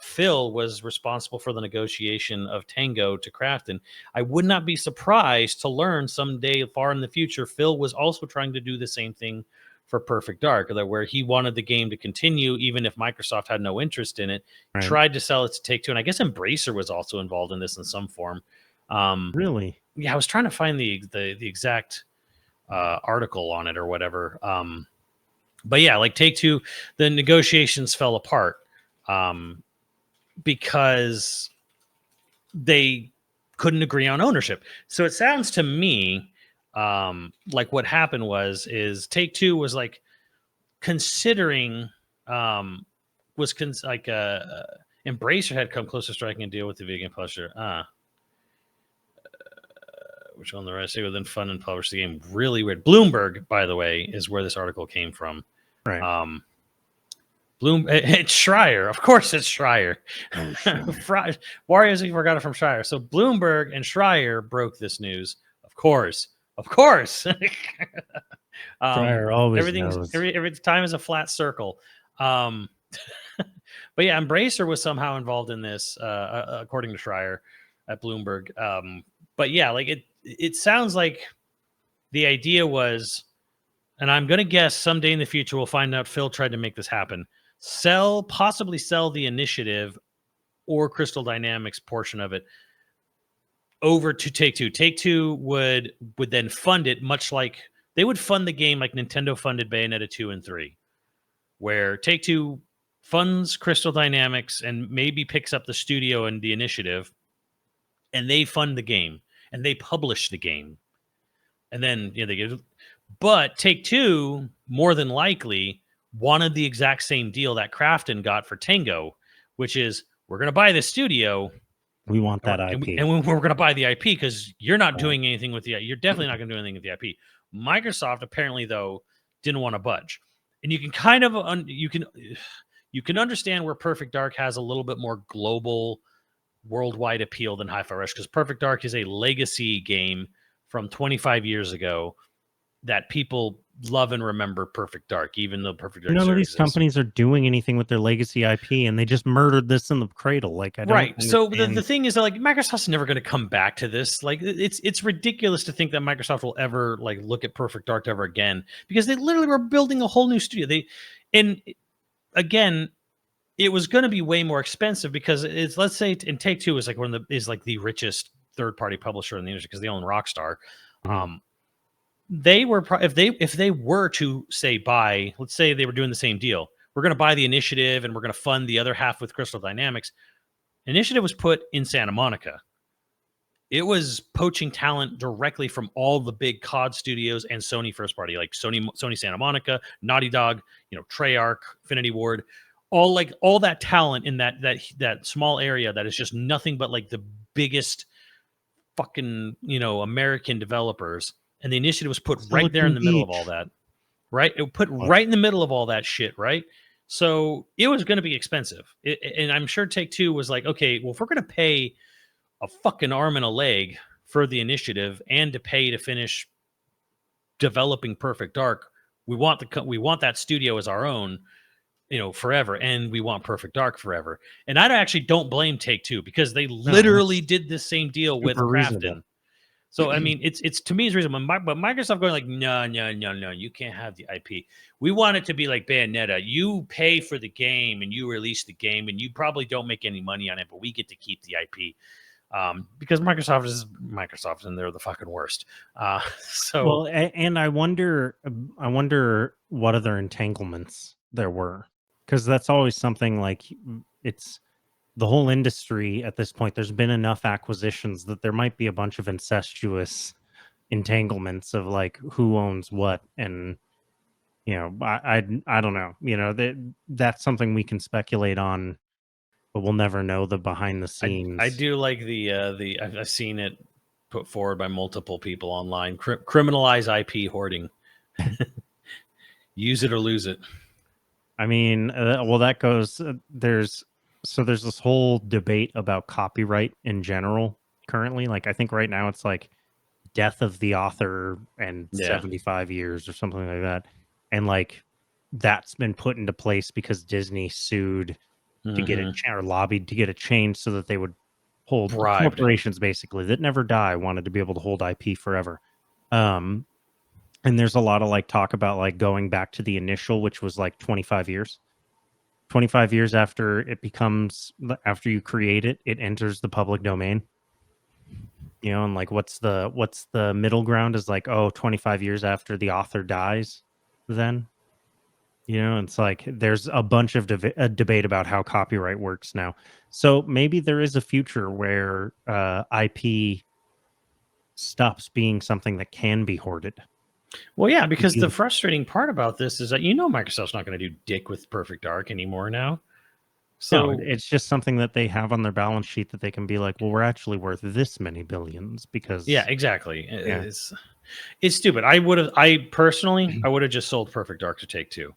S2: Phil was responsible for the negotiation of Tango to Krafton. I would not be surprised to learn someday far in the future Phil was also trying to do the same thing for Perfect Dark, where he wanted the game to continue even if Microsoft had no interest in it. Right. Tried to sell it to Take-Two, and I guess Embracer was also involved in this in some form.
S3: Really?
S2: Yeah, I was trying to find the exact article on it or whatever. But yeah, like Take-Two, the negotiations fell apart because they couldn't agree on ownership. So it sounds to me like what happened is Take-Two was like considering Embracer had come close to striking a deal with the video game publisher. Which on the right, say within fund and publish the game. Really weird. Bloomberg, by the way, is where this article came from.
S3: Right.
S2: It's Schreier. Of course it's Schreier. Warriors, we forgot it from Schreier. So Bloomberg and Schreier broke this news. Of course.
S3: Schreier always knows.
S2: Every time is a flat circle. But yeah, Embracer was somehow involved in this, according to Schreier at Bloomberg. But yeah, like it sounds like the idea was, and I'm going to guess someday in the future we'll find out Phil tried to make this happen. Possibly sell the Initiative or Crystal Dynamics portion of it over to Take-Two. Take-Two would then fund it, much like they would fund the game like Nintendo funded Bayonetta 2 and 3, where Take-Two funds Crystal Dynamics and maybe picks up the studio and the Initiative, and they fund the game and they publish the game. And then but Take-Two more than likely wanted the exact same deal that Krafton got for Tango, which is, we're going to buy the studio.
S3: We want that IP.
S2: And we're going to buy the IP because you're not doing anything with the IP. You're definitely not going to do anything with the IP. Microsoft apparently, though, didn't want to budge. And you can kind of you can understand where Perfect Dark has a little bit more global, worldwide appeal than Hi-Fi Rush, because Perfect Dark is a legacy game from 25 years ago that people love and remember Perfect Dark, even though Perfect Dark
S3: None of
S2: still
S3: these
S2: exists.
S3: companies are doing anything with their legacy IP, and they just murdered this in the cradle. Like, I don't
S2: Right. So the
S3: understand.
S2: thing is that like Microsoft's never going to come back to this. Like it's ridiculous to think that Microsoft will ever like look at Perfect Dark ever again, because they literally were building a whole new studio. And again, it was going to be way more expensive because it's, let's say, and Take Two is like the richest third party publisher in the industry because they own Rockstar.
S3: Mhm.
S2: They were if they were to say buy, let's say they were doing the same deal. We're going to buy the Initiative and we're going to fund the other half with Crystal Dynamics. Initiative was put in Santa Monica. It was poaching talent directly from all the big COD studios and Sony first party, like Sony Santa Monica, Naughty Dog, Treyarch, Infinity Ward, all that talent in that small area that is just nothing but like the biggest fucking American developers. And the Initiative was put right there in
S3: Silicon
S2: the middle of all
S3: Beach.
S2: that. Right, it put
S3: What?
S2: right in the middle of all that shit. Right, so it was going to be expensive, and I'm sure Take Two was like, okay, well, if we're going to pay a fucking arm and a leg for the Initiative and to pay to finish developing Perfect Dark, we want that studio as our own, forever, and we want Perfect Dark forever. And I actually don't blame Take Two because they literally did this same deal with
S3: super reasonable.
S2: Krafton. So I mean, it's to me it's reasonable, but Microsoft going like, no, you can't have the IP. We want it to be like Bayonetta. You pay for the game and you release the game, and you probably don't make any money on it, but we get to keep the IP. Because Microsoft is Microsoft, and they're the fucking worst.
S3: Well, and I wonder what other entanglements there were, because that's always something like it's the whole industry at this point. There's been enough acquisitions that there might be a bunch of incestuous entanglements of like who owns what, and I don't know. That's something we can speculate on, but we'll never know the behind the scenes.
S2: I do like the I've seen it put forward by multiple people online. Criminalize IP hoarding. Use it or lose it.
S3: I mean, well, that goes. There's this whole debate about copyright in general currently. Like, I think right now it's like death of the author and 75 years or something like that, and like that's been put into place because Disney sued to get it or lobbied to get it changed so that they would hold corporations basically that never die wanted to be able to hold IP forever. And there's a lot of like talk about like going back to the initial, which was like 25 years. 25 years after after you create it, it enters the public domain. And like what's the middle ground is like, 25 years after the author dies then. It's like there's a bunch of debate about how copyright works now. So maybe there is a future where IP stops being something that can be hoarded.
S2: Well, yeah, because the frustrating part about this is that Microsoft's not going to do dick with Perfect Dark anymore now. So
S3: no, it's just something that they have on their balance sheet that they can be like, well, we're actually worth this many billions because.
S2: Yeah, exactly. Yeah. It's stupid. I personally would have just sold Perfect Dark to Take Two.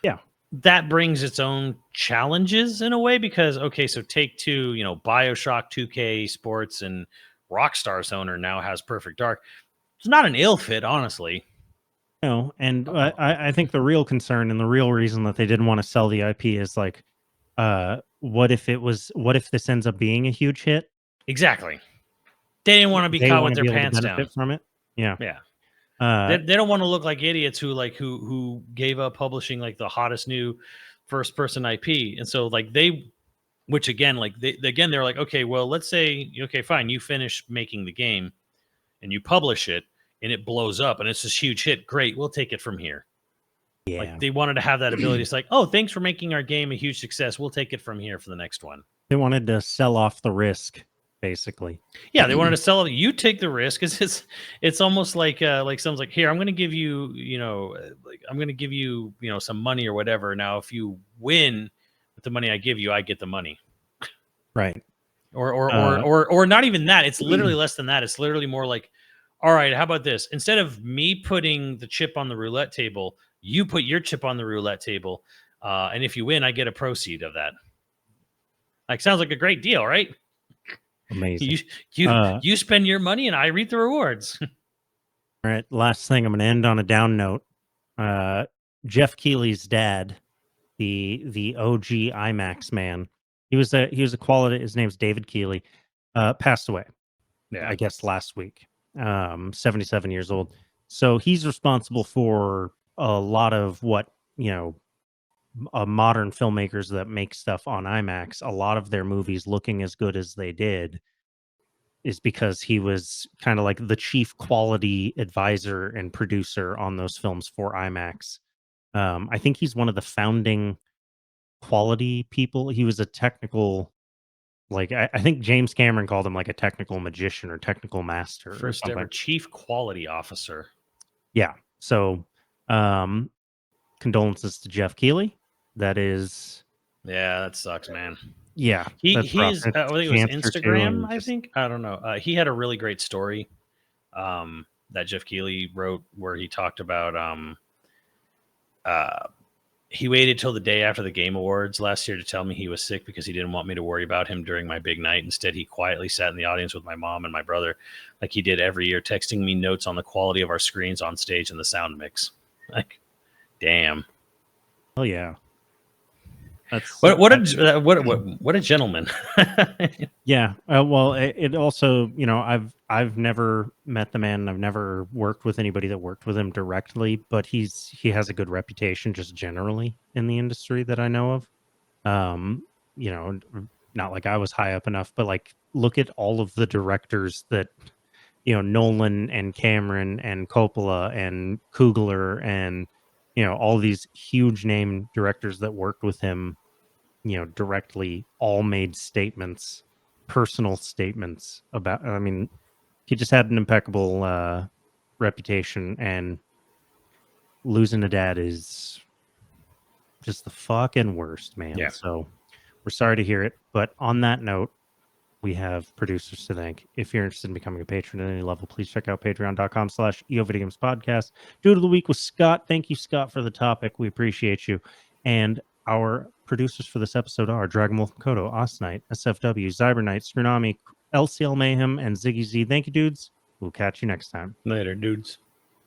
S3: Yeah.
S2: That brings its own challenges in a way because, okay, so Take Two, BioShock, 2K Sports, and Rockstar's owner now has Perfect Dark. It's not an ill fit, honestly.
S3: No, and I think the real concern and the real reason that they didn't want to sell the IP is like, what if this ends up being a huge hit?
S2: Exactly. They didn't want to be caught with their pants down
S3: from it. Yeah.
S2: They don't want to look like idiots who gave up publishing like the hottest new first person IP. And so like they're like, okay, well, let's say, okay, fine. You finish making the game and you publish it and it blows up and it's this huge hit. Great. We'll take it from here.
S3: Yeah.
S2: Like they wanted to have that ability. It's like, oh, thanks for making our game a huge success. We'll take it from here for the next one.
S3: They wanted to sell off the risk. Basically,
S2: yeah, they wanted to sell it. You take the risk. It's almost like someone's like, here, I'm going to give you, some money or whatever. Now, if you win with the money I give you, I get the money.
S3: Right.
S2: Or not even that. It's literally less than that. It's literally more like, all right, how about this? Instead of me putting the chip on the roulette table, you put your chip on the roulette table, and if you win, I get a proceed of that. Like, sounds like a great deal, right?
S3: Amazing.
S2: You spend your money and I reap the rewards.
S3: All right. Last thing, I'm going to end on a down note. Jeff Keighley's dad, the OG IMAX man. He was a quality. His name's David Keighley. Passed away, I guess, last week. 77 years old. So he's responsible for a lot of what, modern filmmakers that make stuff on IMAX, a lot of their movies looking as good as they did is because he was kind of like the chief quality advisor and producer on those films for IMAX. I think he's one of the founding quality people. He was a technical, like I think James Cameron called him like a technical magician or technical master or
S2: First
S3: something.
S2: ever chief quality officer.
S3: Yeah. So, condolences to Jeff Keighley. That is,
S2: Yeah, that sucks, man.
S3: yeah.
S2: He's
S3: rough.
S2: I think it was
S3: Cancer too,
S2: Instagram.
S3: and
S2: I think I don't know. He had a really great story that Jeff Keighley wrote where he talked about he waited till the day after the Game Awards last year to tell me he was sick because he didn't want me to worry about him during my big night. Instead, he quietly sat in the audience with my mom and my brother, like he did every year, texting me notes on the quality of our screens on stage and the sound mix. Like, damn.
S3: Oh yeah. That's
S2: What a gentleman.
S3: yeah. Well, it also, I've never met the man. I've never worked with anybody that worked with him directly, but he has a good reputation just generally in the industry that I know of. Not like I was high up enough, but like look at all of the directors that, Nolan and Cameron and Coppola and Coogler and, all these huge name directors that worked with him, directly, all made statements, personal statements about, I mean, he just had an impeccable reputation, and losing a dad is just the fucking worst, man.
S2: Yeah.
S3: So we're sorry to hear it. But on that note, we have producers to thank. If you're interested in becoming a patron at any level, please check out patreon.com/YoVideogames podcast. Dude of the week was Scott. Thank you, Scott, for the topic. We appreciate you. And our producers for this episode are Dragon Wolf Makoto, Osnite, SFW, Zybernite, Tsunami, LCL Mayhem, and Ziggy Z. Thank you, dudes. We'll catch you next time.
S2: Later, dudes.